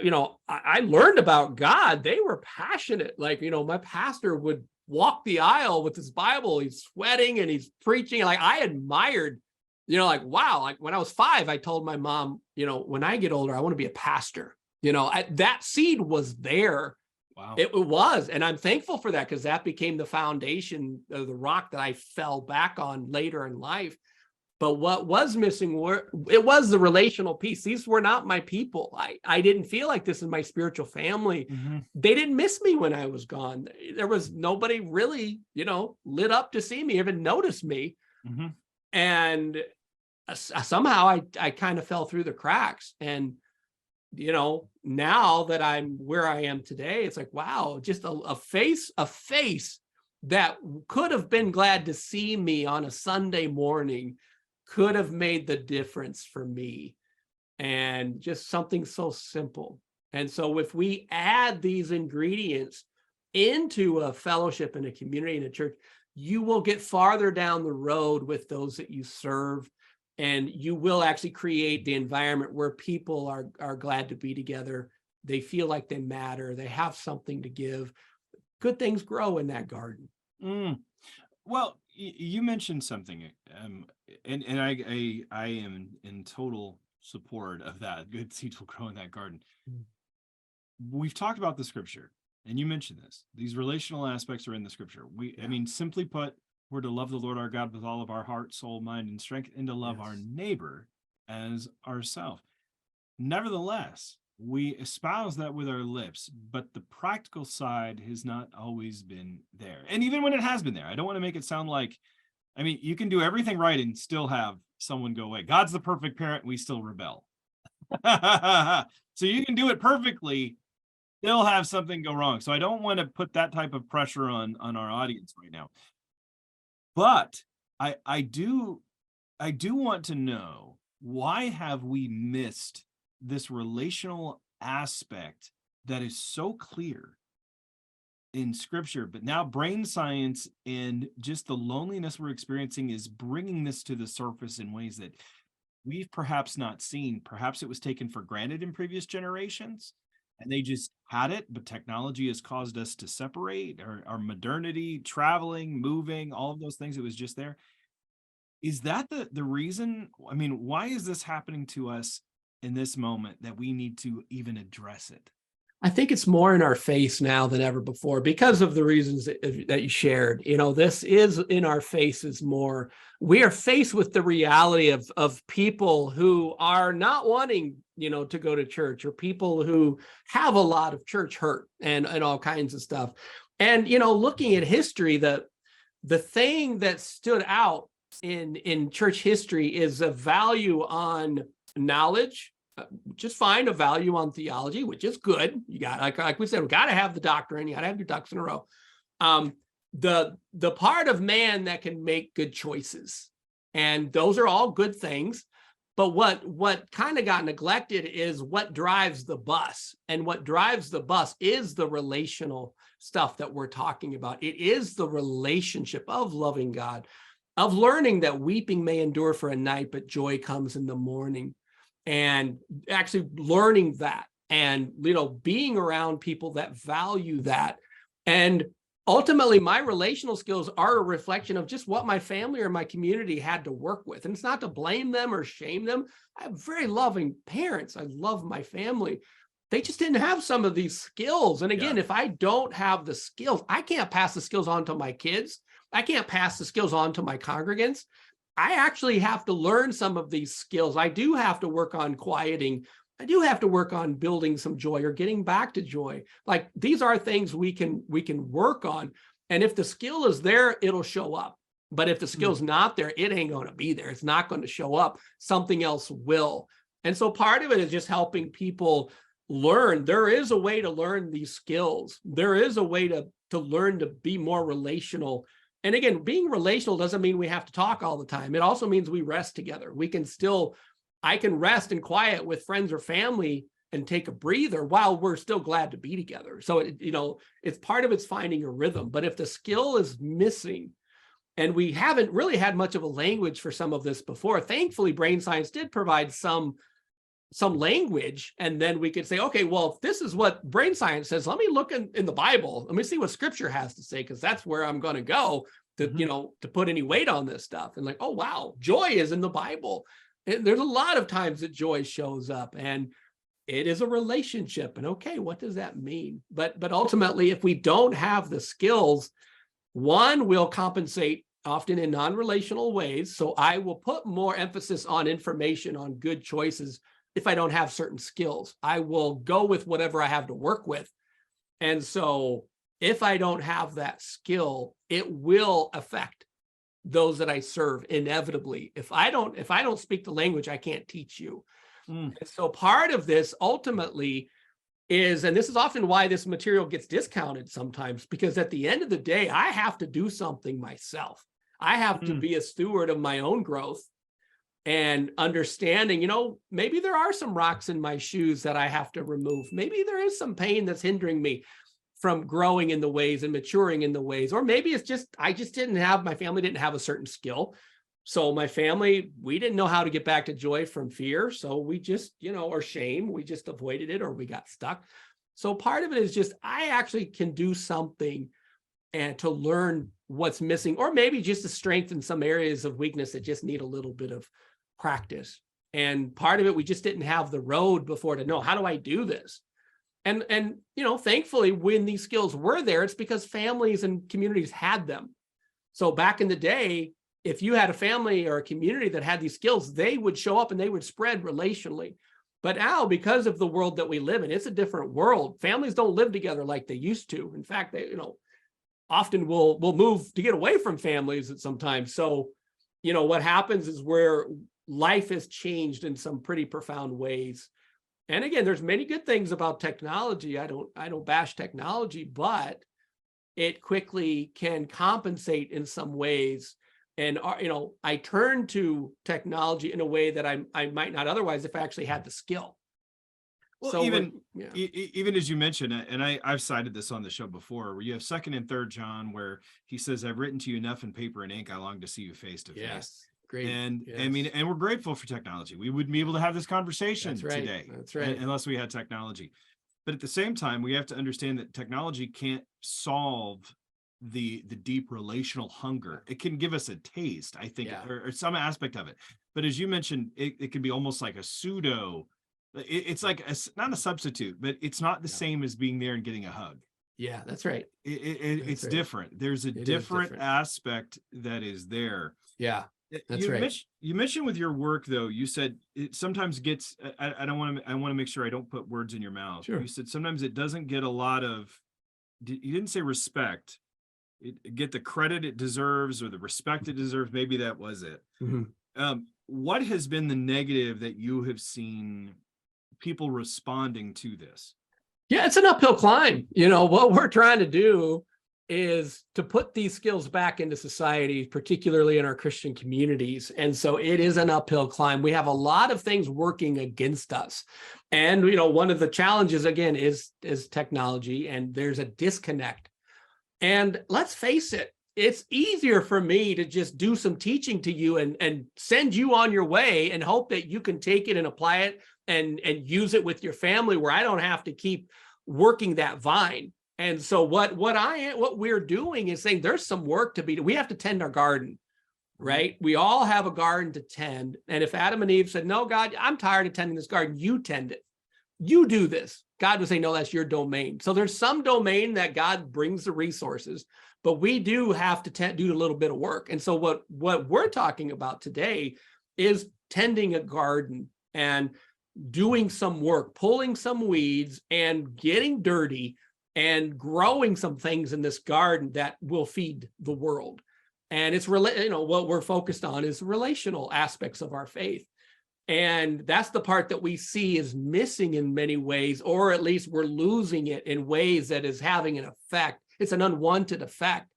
you know, I learned about God. They were passionate. Like, you know, my pastor would walk the aisle with his Bible. He's sweating and he's preaching. Like, I admired, you know, like, wow. Like when I was 5, I told my mom, you know, when I get older, I want to be a pastor. You know, that seed was there. Wow. It was. And I'm thankful for that, because that became the foundation of the rock that I fell back on later in life. But what was missing it was the relational piece. These were not my people. I didn't feel like this is my spiritual family. Mm-hmm. They didn't miss me when I was gone. There was nobody really, you know, lit up to see me, even notice me. Mm-hmm. And somehow I kind of fell through the cracks. And, you know, now that I'm where I am today, it's like, wow, just a face that could have been glad to see me on a Sunday morning could have made the difference for me. And just something so simple. And so if we add these ingredients into a fellowship and a community and a church, you will get farther down the road with those that you serve. And you will actually create the environment where people are glad to be together. They feel like they matter. They have something to give. Good things grow in that garden. Well, you mentioned something, and I am in total support of that. Good seeds will grow in that garden. We've talked about the scripture, and you mentioned this. These relational aspects are in the scripture. I mean, simply put, we're to love the Lord our God with all of our heart, soul, mind, and strength, and to love our neighbor as ourselves. Nevertheless, we espouse that with our lips, but the practical side has not always been there. And even when it has been there, I don't want to make it sound like, I mean, you can do everything right and still have someone go away. God's the perfect parent, we still rebel. So you can do it perfectly, still have something go wrong. So I don't want to put that type of pressure on our audience right now. But I do want to know, why have we missed this relational aspect that is so clear in scripture, but now brain science and just the loneliness we're experiencing is bringing this to the surface in ways that we've perhaps not seen. Perhaps it was taken for granted in previous generations and they just had it, but technology has caused us to separate, our modernity, traveling, moving, all of those things. It was just there. Is that the reason? I mean, why is this happening to us in this moment that we need to even address it? I think it's more in our face now than ever before because of the reasons that you shared. You know, this is in our faces more. We are faced with the reality of people who are not wanting, you know, to go to church, or people who have a lot of church hurt and all kinds of stuff. And, you know, looking at history, the thing that stood out in church history is a value on knowledge. Just find a value on theology, which is good. You got, like we said, we got to have the doctrine. You got to have your ducks in a row. The part of man that can make good choices, and those are all good things. But what kind of got neglected is what drives the bus, and what drives the bus is the relational stuff that we're talking about. It is the relationship of loving God, of learning that weeping may endure for a night, but joy comes in the morning. And actually learning that, and, you know, being around people that value that. And ultimately, my relational skills are a reflection of just what my family or my community had to work with. And it's not to blame them or shame them. I have very loving parents. I love my family. They just didn't have some of these skills. And again, if I don't have the skills, I can't pass the skills on to my kids. I can't pass the skills on to my congregants. I actually have to learn some of these skills. I do have to work on quieting. I do have to work on building some joy or getting back to joy. Like, these are things we can work on. And if the skill is there, it'll show up. But if the skill's not there, it ain't going to be there. It's not going to show up. Something else will. And so part of it is just helping people learn. There is a way to learn these skills. There is a way to learn to be more relational. And again, being relational doesn't mean we have to talk all the time. It also means we rest together. I can rest and quiet with friends or family and take a breather while we're still glad to be together. So, it's part of it's finding a rhythm. But if the skill is missing, and we haven't really had much of a language for some of this before, thankfully, brain science did provide some language. And then we could say, okay, well, if this is what brain science says, let me look in the Bible. Let me see what scripture has to say, because that's where I'm going to go to, to put any weight on this stuff. And like, oh, wow, joy is in the Bible. And there's a lot of times that joy shows up, and it is a relationship. And okay, what does that mean? But ultimately, if we don't have the skills, one, we'll compensate often in non-relational ways. So I will put more emphasis on information, on good choices. If I don't have certain skills, I will go with whatever I have to work with. And so if I don't have that skill, it will affect those that I serve inevitably. If I don't speak the language, I can't teach you. And so part of this ultimately is, and this is often why this material gets discounted sometimes, because at the end of the day, I have to do something myself. I have to be a steward of my own growth and understanding, maybe there are some rocks in my shoes that I have to remove. Maybe there is some pain that's hindering me from growing in the ways and maturing in the ways. Or maybe it's just, my family didn't have a certain skill. So my family, we didn't know how to get back to joy from fear. So we just, or shame, we just avoided it, or we got stuck. So part of it is just, I actually can do something and to learn what's missing, or maybe just to strengthen some areas of weakness that just need a little bit of practice. And part of it, we just didn't have the road before to know, how do I do this? And thankfully, when these skills were there, it's because families and communities had them. So back in the day, if you had a family or a community that had these skills, they would show up and they would spread relationally. But now, because of the world that we live in, it's a different world. Families don't live together like they used to. In fact, they, often will move to get away from families at sometimes. So, what happens is where life has changed in some pretty profound ways. And again, there's many good things about technology. I don't bash technology, but it quickly can compensate in some ways. And, I turn to technology in a way that I might not otherwise if I actually had the skill. Well, so even as you mentioned, and I've cited this on the show before, where you have 2nd and 3rd John, where he says, I've written to you enough in paper and ink. I long to see you face to face. Yes. Great. And and we're grateful for technology. We wouldn't be able to have this conversation today. That's right. Unless we had technology. But at the same time, we have to understand that technology can't solve the deep relational hunger. It can give us a taste, I think, or some aspect of it. But as you mentioned, it can be almost like a pseudo. It's like not a substitute, but it's not the same as being there and getting a hug. Yeah, that's right. It's different. There's a different aspect that is there. Yeah, that's right. You mentioned with your work, though, you said it sometimes gets, I want to make sure I don't put words in your mouth. Sure. You said sometimes it doesn't get a lot of, you didn't say respect. Get the credit it deserves or the respect it deserves. Maybe that was it. Mm-hmm. What has been the negative that you have seen people responding to this? Yeah, it's an uphill climb. What we're trying to do is to put these skills back into society, particularly in our Christian communities. And so it is an uphill climb. We have a lot of things working against us. And, one of the challenges, again, is technology, and there's a disconnect. And let's face it, it's easier for me to just do some teaching to you and send you on your way and hope that you can take it and apply it and use it with your family, where I don't have to keep working that vine. And so what we're doing is saying there's some work to be done. We have to tend our garden, right? We all have a garden to tend. And if Adam and Eve said, no, God, I'm tired of tending this garden, you tend it. You do this. God would say, no, that's your domain. So there's some domain that God brings the resources, but we do have to do a little bit of work. And so what we're talking about today is tending a garden and doing some work, pulling some weeds and getting dirty and growing some things in this garden that will feed the world. And it's what we're focused on is relational aspects of our faith. And that's the part that we see is missing in many ways, or at least we're losing it in ways that is having an effect. It's an unwanted effect.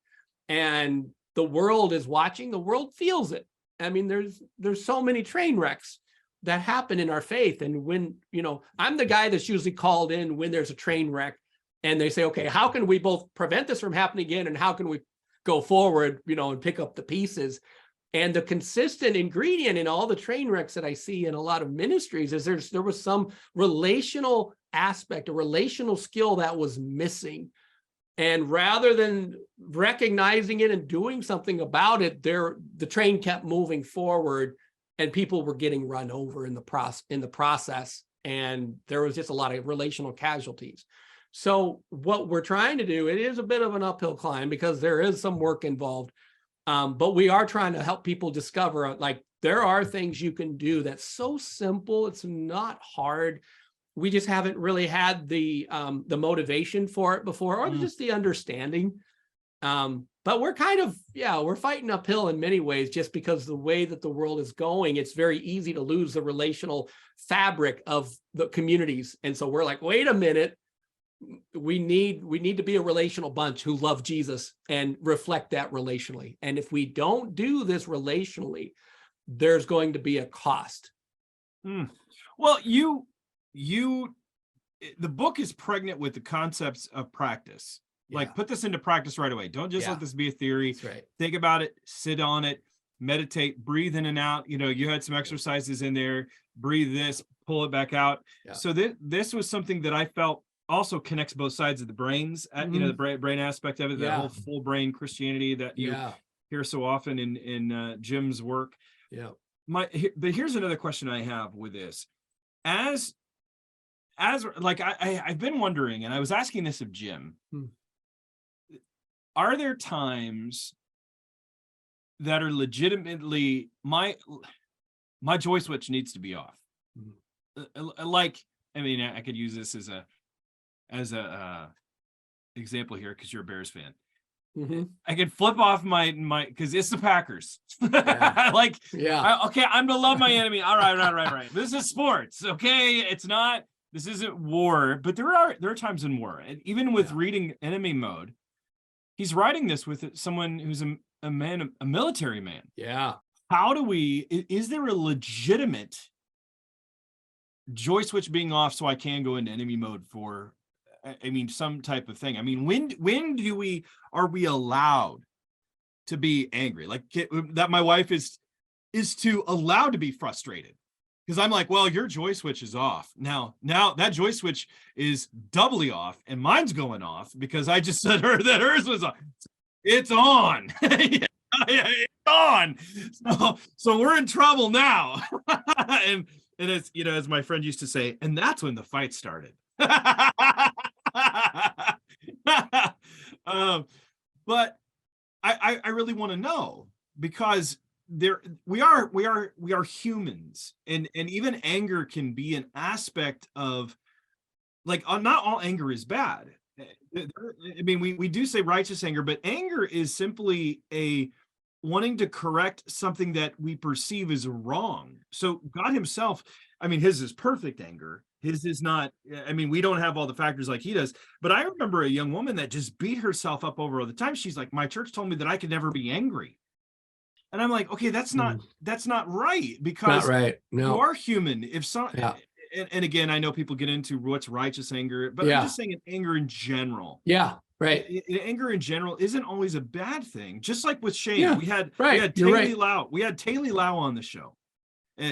And the world is watching, the world feels it. I mean, there's so many train wrecks that happen in our faith. And when, I'm the guy that's usually called in when there's a train wreck and they say, okay, how can we both prevent this from happening again? And how can we go forward, and pick up the pieces? And the consistent ingredient in all the train wrecks that I see in a lot of ministries is there was some relational aspect, a relational skill that was missing. And rather than recognizing it and doing something about it, the train kept moving forward and people were getting run over in the process. And there was just a lot of relational casualties. So what we're trying to do, it is a bit of an uphill climb because there is some work involved. But we are trying to help people discover, like, there are things you can do that's so simple. It's not hard. We just haven't really had the motivation for it before, or just the understanding. But we're kind of, we're fighting uphill in many ways, just because the way that the world is going, it's very easy to lose the relational fabric of the communities. And so we're like, wait a minute, we need to be a relational bunch who love Jesus and reflect that relationally. And if we don't do this relationally, there's going to be a cost. Well, the book is pregnant with the concepts of practice. Like, put this into practice right away. Don't just let this be a theory. That's right. Think about it, sit on it, meditate, breathe in and out. You had some exercises in there, breathe this, pull it back out. Yeah. So this was something that I felt also connects both sides of the brains, the brain aspect of it, that whole full brain Christianity that you hear so often in Jim's work. Yeah. But here's another question I have with this. As like, I've been wondering, and I was asking this of Jim, are there times that are legitimately my joy switch needs to be off? Like, I mean, I could use this as a example here, because you're a Bears fan. I could flip off my because it's the Packers. Okay, I'm to love my enemy. All right. This is sports. Okay, this isn't war, but there are times in war, and even with reading Enemy Mode, he's writing this with someone who's a military man. Yeah. How do is there a legitimate joy switch being off so I can go into enemy mode for, some type of thing? When are we allowed to be angry? Like, that my wife is allowed to be frustrated, because I'm like, well, your joy switch is off. Now that joy switch is doubly off, and mine's going off because I just said that hers was on. It's on. It's on. So we're in trouble now. and it's, as my friend used to say, and that's when the fight started. But I really want to know, because we are humans, and even anger can be an aspect of, like, not all anger is bad. We do say righteous anger, but anger is simply a wanting to correct something that we perceive as wrong. So God himself, his is perfect anger. His is not, we don't have all the factors like he does. But I remember a young woman that just beat herself up over all the time. She's like, my church told me that I could never be angry. And I'm like, okay, that's not right, because not right. No. You are human. And again, I know people get into what's righteous anger, but I'm just saying anger in general. Yeah, right. Anger in general isn't always a bad thing. Just like with shame, we had Taylor Lau on the show.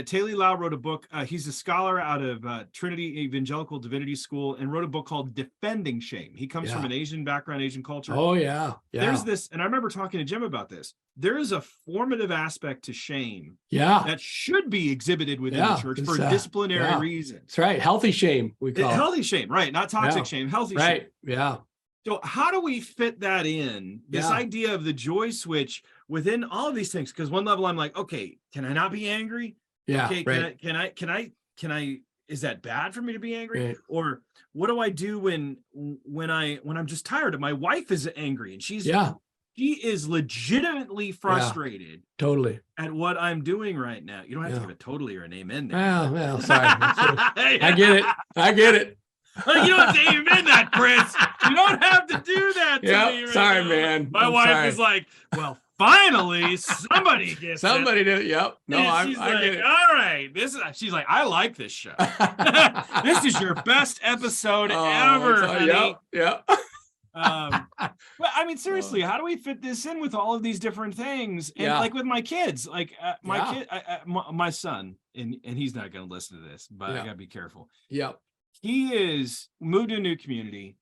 Taylor Lau wrote a book. He's a scholar out of Trinity Evangelical Divinity School, and wrote a book called Defending Shame. He comes from an Asian background, Asian culture. Oh, yeah. There's this, and I remember talking to Jim about this. There is a formative aspect to shame that should be exhibited within the church for disciplinary reasons. That's right. Healthy shame, we call it. Healthy shame, right? Not toxic shame, healthy shame. Right, yeah. So how do we fit that in, this idea of the joy switch within all of these things? Because one level I'm like, okay, can I not be angry? Yeah. Okay, right. can I, is that bad for me to be angry? Right. Or what do I do when I'm just tired? My wife is angry, and she is legitimately frustrated totally at what I'm doing right now. You don't have to give a totally or an amen there. Well, sorry. I get it. You don't have to amen that, Chris. You don't have to do that to me right sorry, now. man. My wife is like, well, finally somebody gets somebody did. Yep. No, I like, get it. all right. She's like, I like this show. This is your best episode ever, honey. Yeah. But I mean, seriously, how do we fit this in with all of these different things? And like with my kids, like my son, and he's not going to listen to this, but I got to be careful. Yep. He is moved to a new community.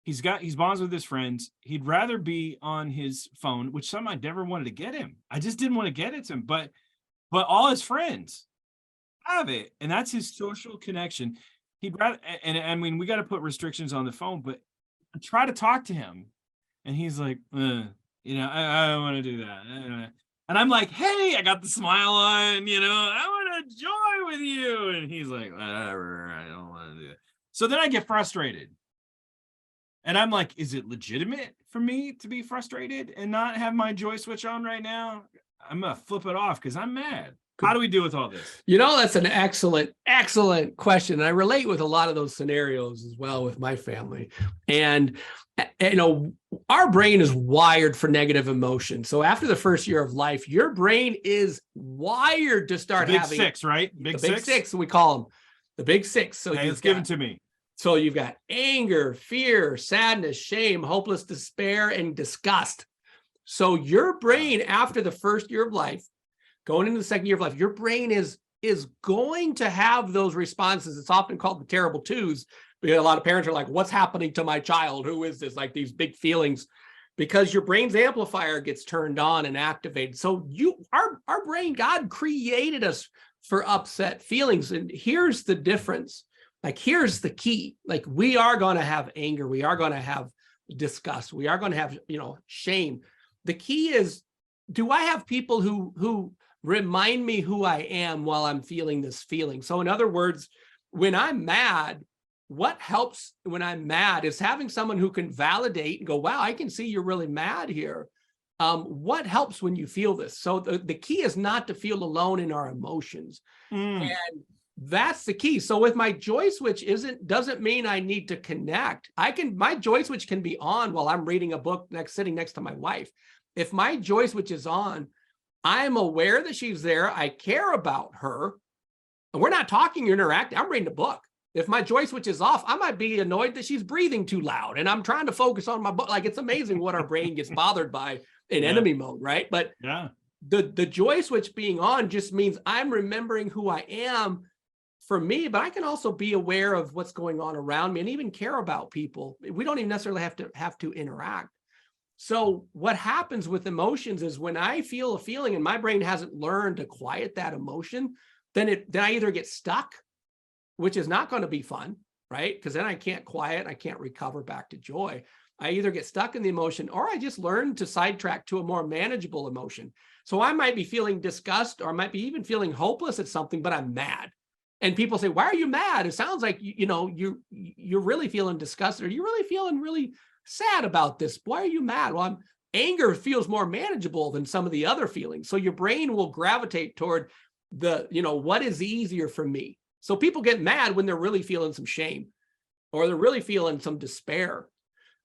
He's bonds with his friends. He'd rather be on his phone, which some I never wanted to get him. I just didn't want to get it to him, but all his friends have it, and that's his social connection. He'd rather, and I mean, we got to put restrictions on the phone, but I try to talk to him, and he's like, I don't want to do that. And I'm like, hey, I got the smile on, I want to join with you. And he's like, whatever, I don't want to do it. So then I get frustrated. And I'm like, is it legitimate for me to be frustrated and not have my joy switch on right now? I'm going to flip it off because I'm mad. How do we deal with all this? That's an excellent question. And I relate with a lot of those scenarios as well with my family. And, our brain is wired for negative emotion. So after the first year of life, your brain is wired to start having big six, right? Big six, we call them the big six. So it's given to me. So you've got anger, fear, sadness, shame, hopeless despair, and disgust. So your brain, after the first year of life, going into the second year of life, your brain is going to have those responses. It's often called the terrible twos, because a lot of parents are like, what's happening to my child? Who is this? Like these big feelings, because your brain's amplifier gets turned on and activated. So our brain, God created us for upset feelings. And here's the difference. Like, here's the key. Like, we are going to have anger. We are going to have disgust. We are going to have, shame. The key is, do I have people who remind me who I am while I'm feeling this feeling? So in other words, when I'm mad, what helps when I'm mad is having someone who can validate and go, wow, I can see you're really mad here. What helps when you feel this? So the key is not to feel alone in our emotions. And that's the key. So with my joy switch doesn't mean I need to connect. My joy switch can be on while I'm reading a book sitting next to my wife. If my joy switch is on, I'm aware that she's there. I care about her. And we're not talking or interacting. I'm reading a book. If my joy switch is off, I might be annoyed that she's breathing too loud and I'm trying to focus on my book. Like, it's amazing what our brain gets bothered by in enemy mode, right? But the joy switch being on just means I'm remembering who I am for me, but I can also be aware of what's going on around me and even care about people. We don't even necessarily have to interact. So what happens with emotions is when I feel a feeling and my brain hasn't learned to quiet that emotion, then I either get stuck, which is not going to be fun, right? Because then I can't quiet, I can't recover back to joy. I either get stuck in the emotion or I just learn to sidetrack to a more manageable emotion. So I might be feeling disgust or I might be even feeling hopeless at something, but I'm mad. And people say, why are you mad? It sounds like, you're really feeling disgusted, or you're really feeling really sad about this. Why are you mad? Well, anger feels more manageable than some of the other feelings. So your brain will gravitate toward what is easier for me. So people get mad when they're really feeling some shame or they're really feeling some despair.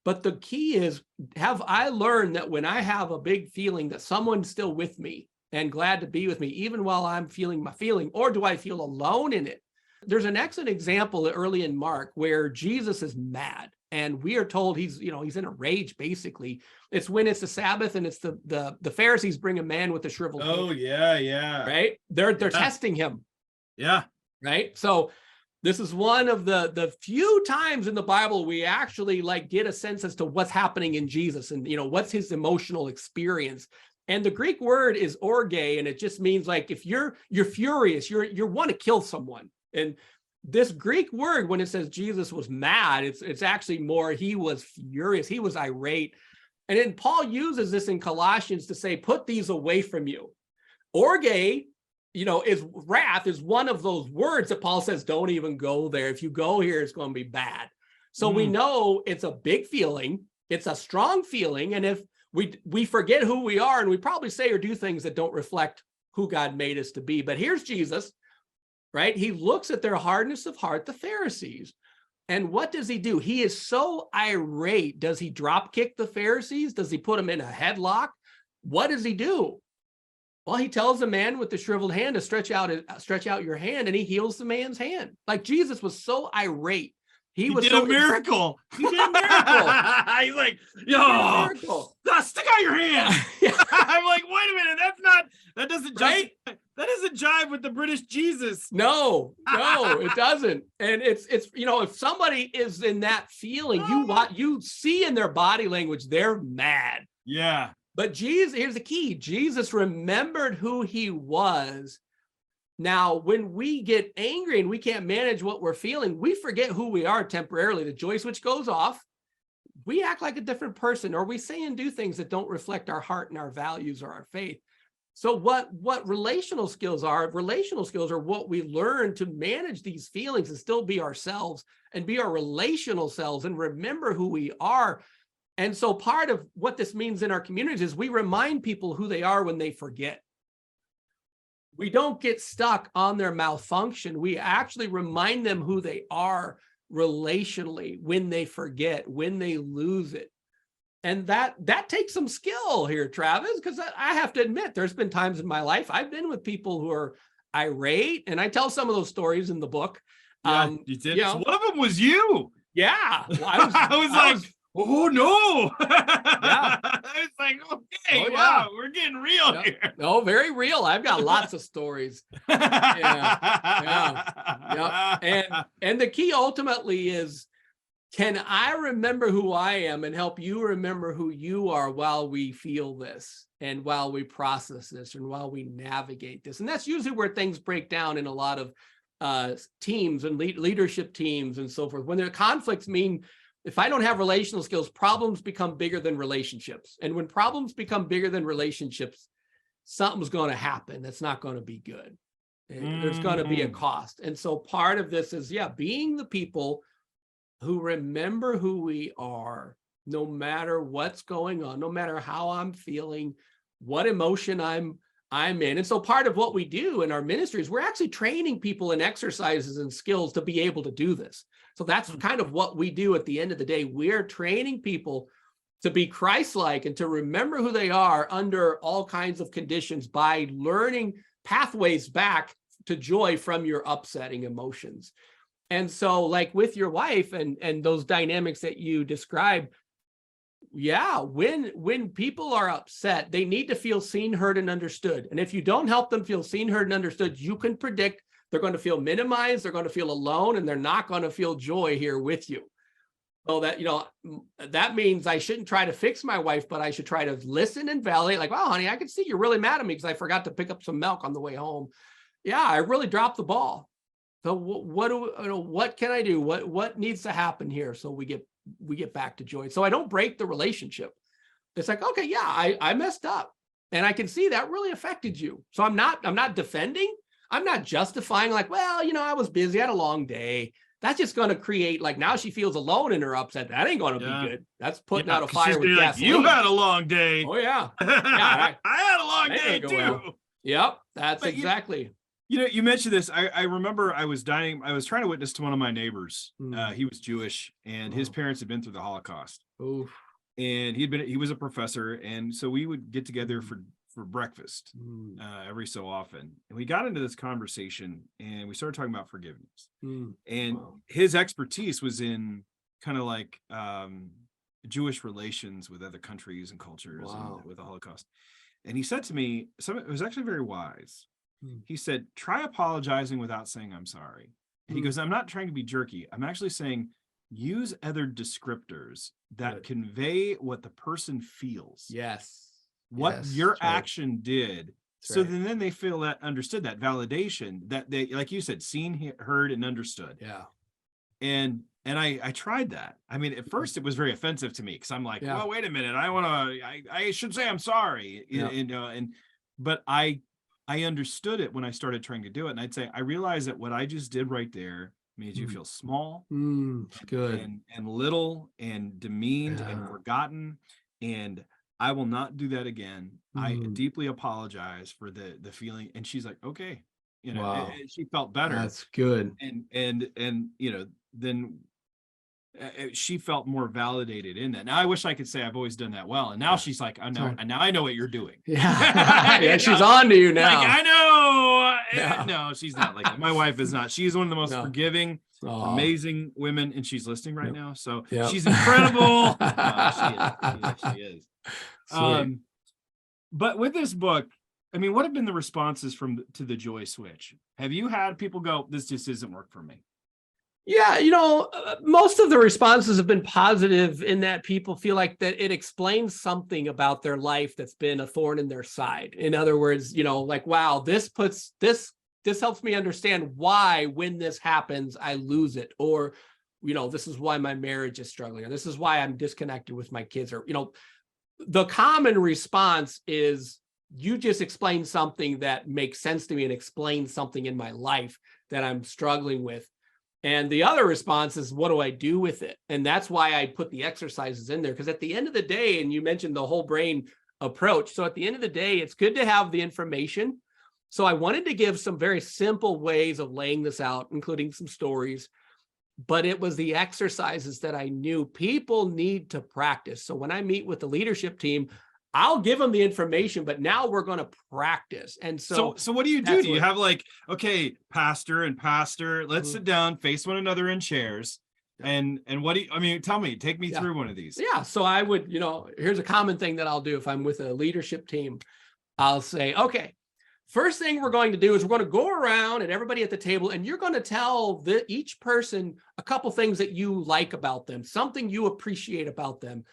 But the key is, have I learned that when I have a big feeling that someone's still with me and glad to be with me, even while I'm feeling my feeling, or do I feel alone in it? There's an excellent example early in Mark where Jesus is mad and we are told he's in a rage, basically. It's when it's the Sabbath and it's the Pharisees bring a man with a shriveled hand. Oh, yeah. Right? They're testing him. Yeah. Right? So this is one of the few times in the Bible we actually get a sense as to what's happening in Jesus and, what's his emotional experience. And the Greek word is orge, and it just means if you're furious, you want to kill someone. And this Greek word, when it says Jesus was mad, it's actually more, he was furious, he was irate. And then Paul uses this in Colossians to say, put these away from you. Orge, is wrath, is one of those words that Paul says, don't even go there. If you go here, it's going to be bad. So we know it's a big feeling. It's a strong feeling. And if we forget who we are, and we probably say or do things that don't reflect who God made us to be. But here's Jesus, right? He looks at their hardness of heart, the Pharisees. And what does he do? He is so irate. Does he drop kick the Pharisees? Does he put them in a headlock? what does he do? Well, he tells the man with the shriveled hand to stretch out your hand, and he heals the man's hand. Like Jesus was so irate. He did a miracle. He did a miracle. He's like, yo, stick out your hand. I'm like, wait a minute, that doesn't right? That doesn't jive with the British Jesus. No, it doesn't. And it's if somebody is in that feeling, you see in their body language, they're mad. Yeah. But Jesus, here's the key. Jesus remembered who he was. Now, when we get angry and we can't manage what we're feeling, we forget who we are temporarily. The joy switch goes off. We act like a different person, or we say and do things that don't reflect our heart and our values or our faith. So what relational skills are? Relational skills are what we learn to manage these feelings and still be ourselves and be our relational selves and remember who we are. And so part of what this means in our communities is we remind people who they are when they forget. We don't get stuck on their malfunction. We actually remind them who they are relationally when they forget, when they lose it. And that takes some skill here, Travis, because I have to admit, there's been times in my life I've been with people who are irate, and I tell some of those stories in the book. Yeah, you did. So one of them was you. Yeah. Well, I was like, oh no. Yeah. I was like, okay, wow, we're getting real here. Oh, very real. I've got lots of stories. Yeah. And the key ultimately is, can I remember who I am and help you remember who you are while we feel this and while we process this and while we navigate this? And that's usually where things break down in a lot of teams and leadership teams and so forth. When there are conflicts, if I don't have relational skills, problems become bigger than relationships. And when problems become bigger than relationships, something's going to happen that's not going to be good. There's going to be a cost. And so part of this is, being the people who remember who we are, no matter what's going on, no matter how I'm feeling, what emotion I'm in. And so part of what we do in our ministries, we're actually training people in exercises and skills to be able to do this. So that's kind of what we do at the end of the day. We're training people to be Christ-like and to remember who they are under all kinds of conditions by learning pathways back to joy from your upsetting emotions. And so like with your wife and those dynamics that you described, when people are upset, they need to feel seen, heard, and understood. And if you don't help them feel seen, heard, and understood, you can predict they're going to feel minimized, they're going to feel alone, and they're not going to feel joy here with you. So that, that means I shouldn't try to fix my wife, but I should try to listen and validate, like, wow, honey, I can see you're really mad at me because I forgot to pick up some milk on the way home. Yeah, I really dropped the ball. So what can I do? What needs to happen here so we get back to joy? So I don't break the relationship. It's like, okay, I messed up, and I can see that really affected you. So I'm not defending. I'm not justifying, like, well, I was busy, I had a long day. That's just going to create, like, now she feels alone in her upset. That ain't going to be good. That's putting out a fire with gasoline. You had a long day. Oh yeah. I had a long day too. Well. Yep, that's exactly. You mentioned this. I remember I was trying to witness to one of my neighbors. He was Jewish, and his parents had been through the Holocaust. Oof. And he was a professor, and so we would get together for breakfast every so often. And we got into this conversation, and we started talking about forgiveness. And his expertise was in kind of like Jewish relations with other countries and cultures and with the Holocaust. And he said to me, it was actually very wise. He said, try apologizing without saying I'm sorry. And he goes, I'm not trying to be jerky. I'm actually saying use other descriptors that convey what the person feels. Yes. What your action did. So then they feel that understood, that validation, that they, like you said, seen, heard, and understood. Yeah. And I tried that. I mean, at first it was very offensive to me because I'm like, well, wait a minute. I should say I'm sorry. But I understood it when I started trying to do it. And I'd say, I realized that what I just did right there made you feel small, good, and little, and demeaned, and forgotten. And I will not do that again. I deeply apologize for the feeling. And she's like, okay, and she felt better. That's good. And then she felt more validated in that. Now I wish I could say I've always done that well, and now she's like, I know, and now I know what you're doing. Yeah, yeah, she's on to you now. Like, I know. Yeah. No, she's not like that. My wife is not. She's one of the most forgiving, amazing women, and she's listening right now. So she's incredible. She is. But with this book, I mean, what have been the responses to the Joy Switch? Have you had people go, this just isn't work for me? Yeah, most of the responses have been positive in that people feel like that it explains something about their life that's been a thorn in their side. In other words, like, wow, this helps me understand why when this happens, I lose it. Or, this is why my marriage is struggling, or this is why I'm disconnected with my kids. Or, the common response is, you just explained something that makes sense to me and explains something in my life that I'm struggling with. And the other response is, what do I do with it? And that's why I put the exercises in there, because at the end of the day, and you mentioned the whole brain approach. So at the end of the day, it's good to have the information. So I wanted to give some very simple ways of laying this out, including some stories, but it was the exercises that I knew people need to practice. So when I meet with the leadership team, I'll give them the information, but now we're going to practice. And so what do you do? Do you have like, okay, pastor, let's sit down, face one another in chairs. And what do you, tell me, take me through one of these. Yeah. So I would, here's a common thing that I'll do if I'm with a leadership team. I'll say, okay, first thing we're going to do is we're going to go around and everybody at the table, and you're going to tell each person a couple things that you like about them, something you appreciate about them.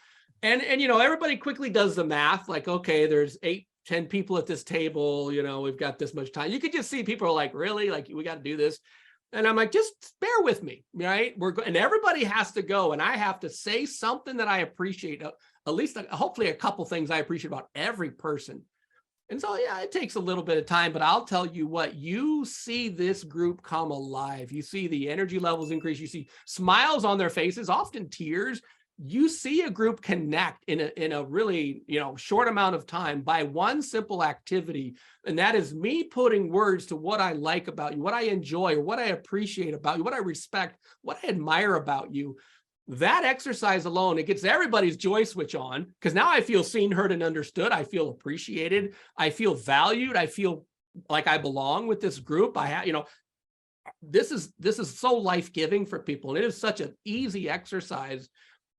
And everybody quickly does the math, like, okay, there's 8-10 people at this table, we've got this much time. You could just see people are like, really? Like, we got to do this. And I'm like, just bear with me, right? And everybody has to go, and I have to say something that I appreciate, at least hopefully a couple things I appreciate about every person. And so, it takes a little bit of time, but I'll tell you what, you see this group come alive. You see the energy levels increase. You see smiles on their faces, often tears. You see a group connect in a really, short amount of time by one simple activity. And that is me putting words to what I like about you, what I enjoy, what I appreciate about you, what I respect, what I admire about you. That exercise alone, it gets everybody's joy switch on, because now I feel seen, heard, and understood. I feel appreciated. I feel valued. I feel like I belong with this group. This is so life-giving for people. And it is such an easy exercise.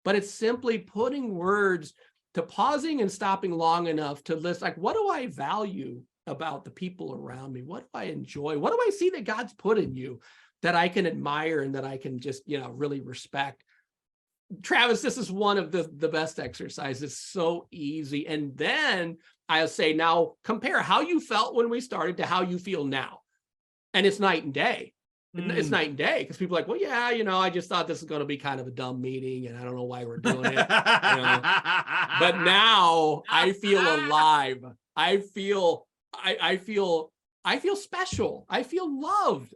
But it's simply putting words to pausing and stopping long enough to list, like, what do I value about the people around me? What do I enjoy? What do I see that God's put in you that I can admire and that I can just, really respect? Travis, this is one of the best exercises. It's so easy. And then I'll say, now compare how you felt when we started to how you feel now. And it's night and day. It's night and day, because people are like, well, yeah, I just thought this is going to be kind of a dumb meeting and I don't know why we're doing it. But now I feel alive. I feel special. I feel loved.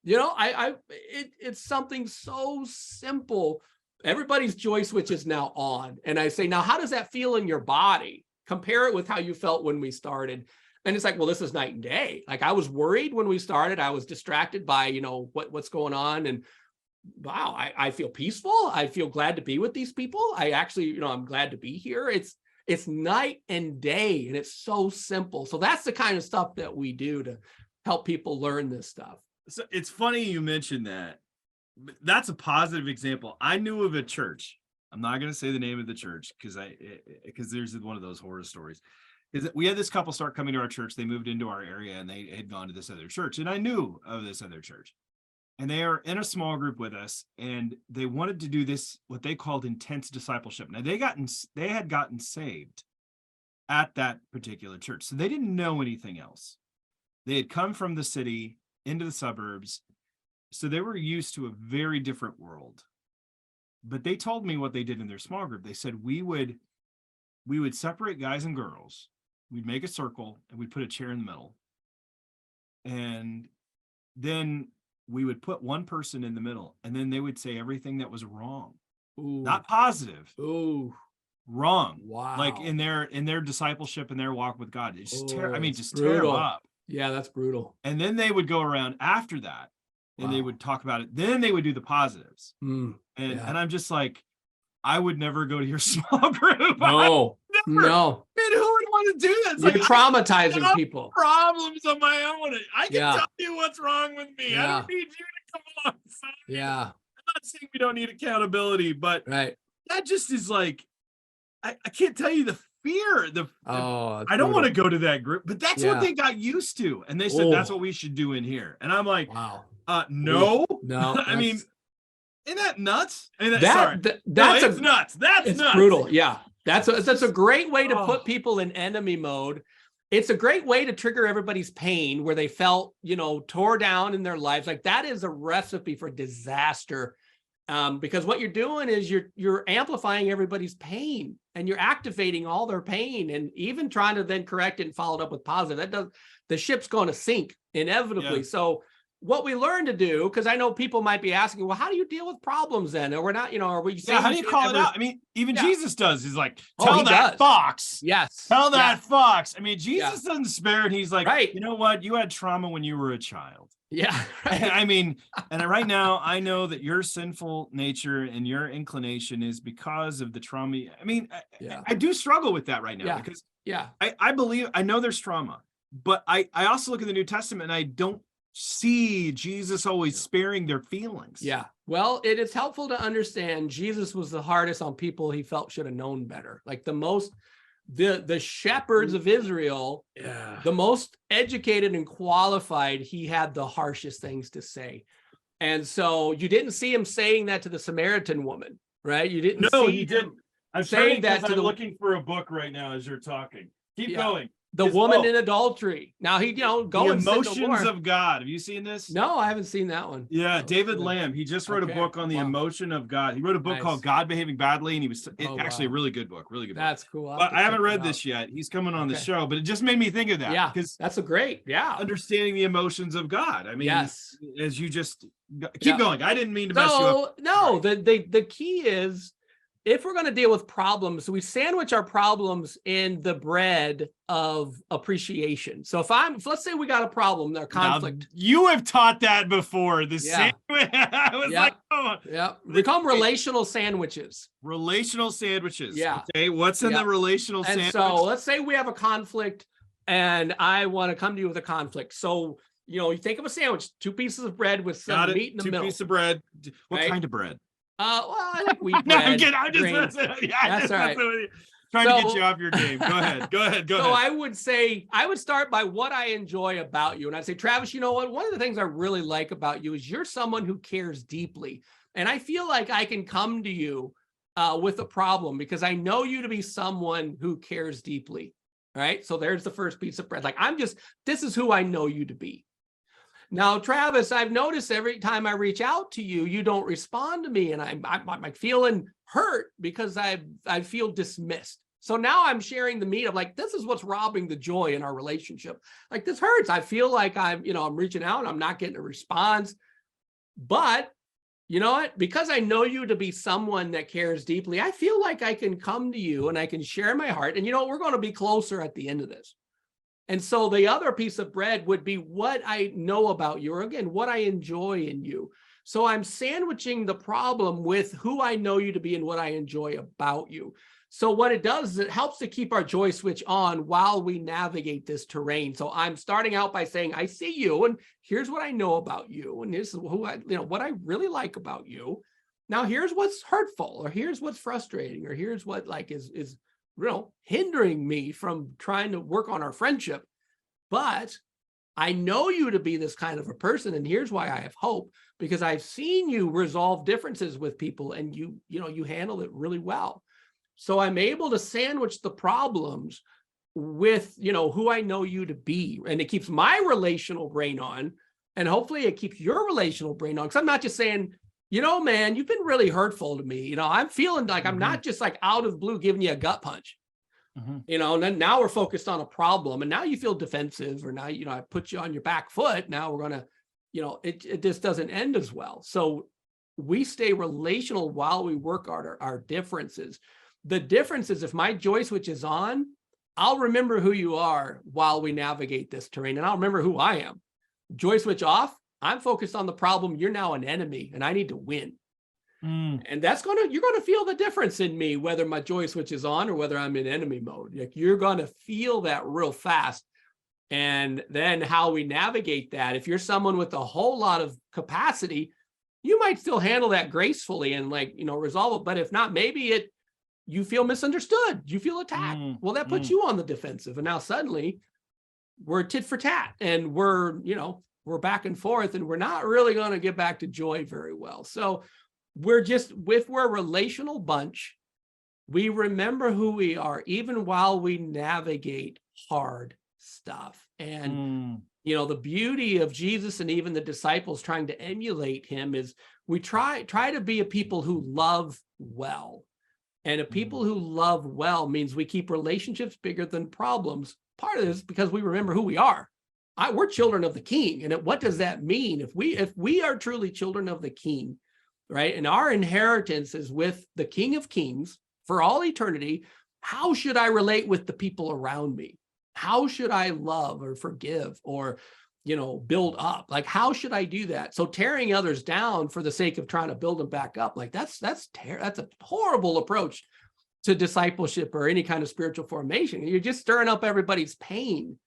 It's something so simple. Everybody's joy switch is now on. And I say, now, how does that feel in your body? Compare it with how you felt when we started. And it's like, well, this is night and day. Like, I was worried when we started. I was distracted by, what's going on. And wow, I feel peaceful. I feel glad to be with these people. I actually, I'm glad to be here. It's night and day, and it's so simple. So that's the kind of stuff that we do to help people learn this stuff. So it's funny you mentioned that. That's a positive example. I knew of a church. I'm not going to say the name of the church because there's one of those horror stories. Is that we had this couple start coming to our church. They moved into our area and they had gone to this other church. And I knew of this other church. And they are in a small group with us. And they wanted to do this, what they called intense discipleship. Now they had gotten saved at that particular church. So they didn't know anything else. They had come from the city into the suburbs. So they were used to a very different world. But they told me what they did in their small group. They said we would separate guys and girls. We'd make a circle and we'd put a chair in the middle. And then we would put one person in the middle, and then they would say everything that was wrong. Ooh. Not positive. Ooh. Wrong. Wow. Like in their discipleship and their walk with God. It's just tear them up. Yeah, that's brutal. And then they would go around after that and they would talk about it. Then they would do the positives. And I'm just like, I would never go to your small group. No. Never. No. Man, who would want to do that? It's You're like, traumatizing people. Problems on my own. I can tell you what's wrong with me. I don't need you to come along. Yeah. I'm not saying we don't need accountability, but right. That just is like, I can't tell you the fear. I don't want to go to that group, but that's what they got used to. And they said, that's what we should do in here. And I'm like, wow. No. I mean, isn't that nuts? I mean, it's nuts. That's nuts. Brutal. Yeah. That's a great way to put people in enemy mode. It's a great way to trigger everybody's pain where they felt, tore down in their lives. Like that is a recipe for disaster. Because what you're doing is you're amplifying everybody's pain and you're activating all their pain and even trying to then correct it and follow it up with positive. The ship's going to sink inevitably. Yeah. So what we learn to do, because I know people might be asking, well, how do you deal with problems then? Or we're not, are we saying how do you call it out? I mean, even Jesus does. He's like, tell that fox. Yes. Tell that fox. I mean, Jesus doesn't spare it. He's like, you know what? You had trauma when you were a child. Yeah. Right. I mean, and right now I know that your sinful nature and your inclination is because of the trauma. I mean, I do struggle with that right now because I believe, I know there's trauma, but I also look at the New Testament and I don't see Jesus always sparing their feelings. Yeah. Well, it is helpful to understand Jesus was the hardest on people he felt should have known better. Like the shepherds of Israel, the most educated and qualified, he had the harshest things to say. And so you didn't see him saying that to the Samaritan woman, right? You didn't. No, he didn't. I'm saying that I'm looking for a book right now as you're talking. Keep going. The woman in adultery. Now he, go the emotions of God. Have you seen this? No, I haven't seen that one. Yeah, David Lamb. He just wrote a book on the emotion of God. He wrote a book called God Behaving Badly, and he was actually a really good book. Really good book. That's cool. But I haven't read this yet. He's coming on the show, but it just made me think of that. Yeah, because that's a great. Yeah, understanding the emotions of God. I mean, as you just keep going. I didn't mean to mess you up. No, the key is, if we're going to deal with problems, we sandwich our problems in the bread of appreciation. So let's say we got a problem, our conflict. Now, you have taught that before. I was like, oh. Yeah. Become relational sandwiches. Relational sandwiches. Yeah. Okay. What's in the relational sandwich? And so let's say we have a conflict and I want to come to you with a conflict. So, you think of a sandwich, 2 pieces of bread with some meat in the middle. 2 pieces of bread. What kind of bread? Well, I like wheat bread. I'm just that's all right. Trying to get you off your game. Go ahead. So I would start by what I enjoy about you. And I'd say, Travis, you know what? One of the things I really like about you is you're someone who cares deeply. And I feel like I can come to you with a problem because I know you to be someone who cares deeply. Right? So there's the first piece of bread. Like, this is who I know you to be. Now, Travis, I've noticed every time I reach out to you, you don't respond to me. And I'm feeling hurt because I feel dismissed. So now I'm sharing the meat of like, this is what's robbing the joy in our relationship. Like, this hurts. I feel like I'm reaching out and I'm not getting a response. But you know what? Because I know you to be someone that cares deeply, I feel like I can come to you and I can share my heart. And we're going to be closer at the end of this. And so the other piece of bread would be what I know about you, or again, what I enjoy in you. So I'm sandwiching the problem with who I know you to be and what I enjoy about you. So what it does is it helps to keep our joy switch on while we navigate this terrain. So I'm starting out by saying, I see you, and here's what I know about you. And this is what I really like about you. Now, here's what's hurtful, or here's what's frustrating, or here's what is hindering me from trying to work on our friendship. But I know you to be this kind of a person. And here's why I have hope, because I've seen you resolve differences with people and you handle it really well. So I'm able to sandwich the problems with, who I know you to be. And it keeps my relational brain on, and hopefully it keeps your relational brain on. Because I'm not just saying, man, you've been really hurtful to me. I'm feeling like I'm not just like out of blue giving you a gut punch. And then now we're focused on a problem, and now you feel defensive, or now, I put you on your back foot. Now we're going to, it just doesn't end as well. So we stay relational while we work our differences. The difference is, if my joy switch is on, I'll remember who you are while we navigate this terrain, and I'll remember who I am. Joy switch off, I'm focused on the problem. You're now an enemy and I need to win. Mm. And you're going to feel the difference in me, whether my joy switch is on or whether I'm in enemy mode. Like, you're going to feel that real fast. And then how we navigate that, if you're someone with a whole lot of capacity, you might still handle that gracefully and resolve it. But if not, maybe you feel misunderstood, you feel attacked. Well, that puts you on the defensive. And now suddenly we're tit for tat and we're back and forth, and we're not really going to get back to joy very well. So we're a relational bunch. We remember who we are, even while we navigate hard stuff. And, the beauty of Jesus and even the disciples trying to emulate him is we try to be a people who love well. And a people who love well means we keep relationships bigger than problems. Part of this is because we remember who we are. We're children of the King. And what does that mean? If we are truly children of the King, right? And our inheritance is with the King of Kings for all eternity. How should I relate with the people around me? How should I love or forgive or, build up? Like, how should I do that? So tearing others down for the sake of trying to build them back up, like that's a horrible approach to discipleship or any kind of spiritual formation. You're just stirring up everybody's pain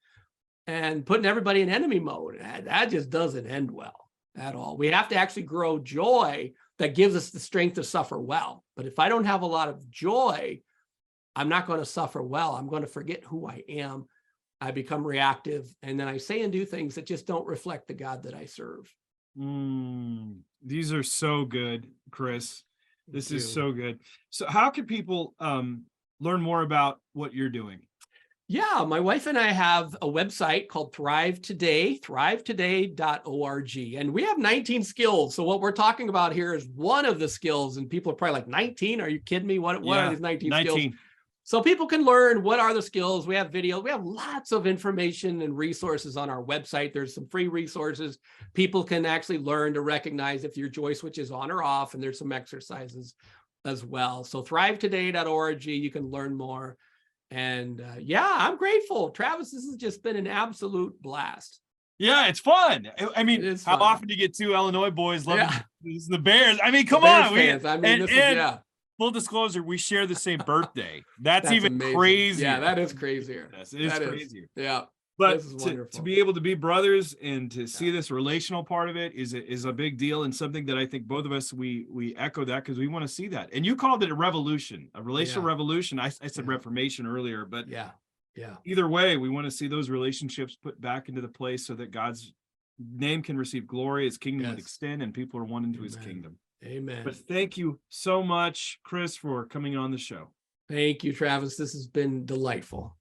and putting everybody in enemy mode. That just doesn't end well at all. We have to actually grow joy that gives us the strength to suffer well. But if I don't have a lot of joy, I'm not going to suffer well. I'm going to forget who I am. I become reactive, and then I say and do things that just don't reflect the God that I serve. These are so good, Chris. This is so good. So how can people learn more about what you're doing? Yeah, my wife and I have a website called Thrive Today, thrivetoday.org. And we have 19 skills. So what we're talking about here is one of the skills. And people are probably like, 19? Are you kidding me? What are these 19 skills? So people can learn what are the skills. We have videos. We have lots of information and resources on our website. There's some free resources. People can actually learn to recognize if your joy switch is on or off. And there's some exercises as well. So thrivetoday.org, you can learn more. And I'm grateful. Travis, this has just been an absolute blast. Yeah, it's fun. I mean, how often do you get two Illinois boys loving the Bears? I mean, come on. Full disclosure, we share the same birthday. That's even amazing. Crazier. Yeah, that is crazier. It is crazier. Yeah. But to be able to be brothers and to see this relational part of it is a big deal, and something that I think both of us, we echo that because we want to see that. And you called it a revolution, a relational revolution. I said reformation earlier, but either way, we want to see those relationships put back into the place so that God's name can receive glory, his kingdom would extend, and people are one into his kingdom. Amen. But thank you so much, Chris, for coming on the show. Thank you, Travis. This has been delightful.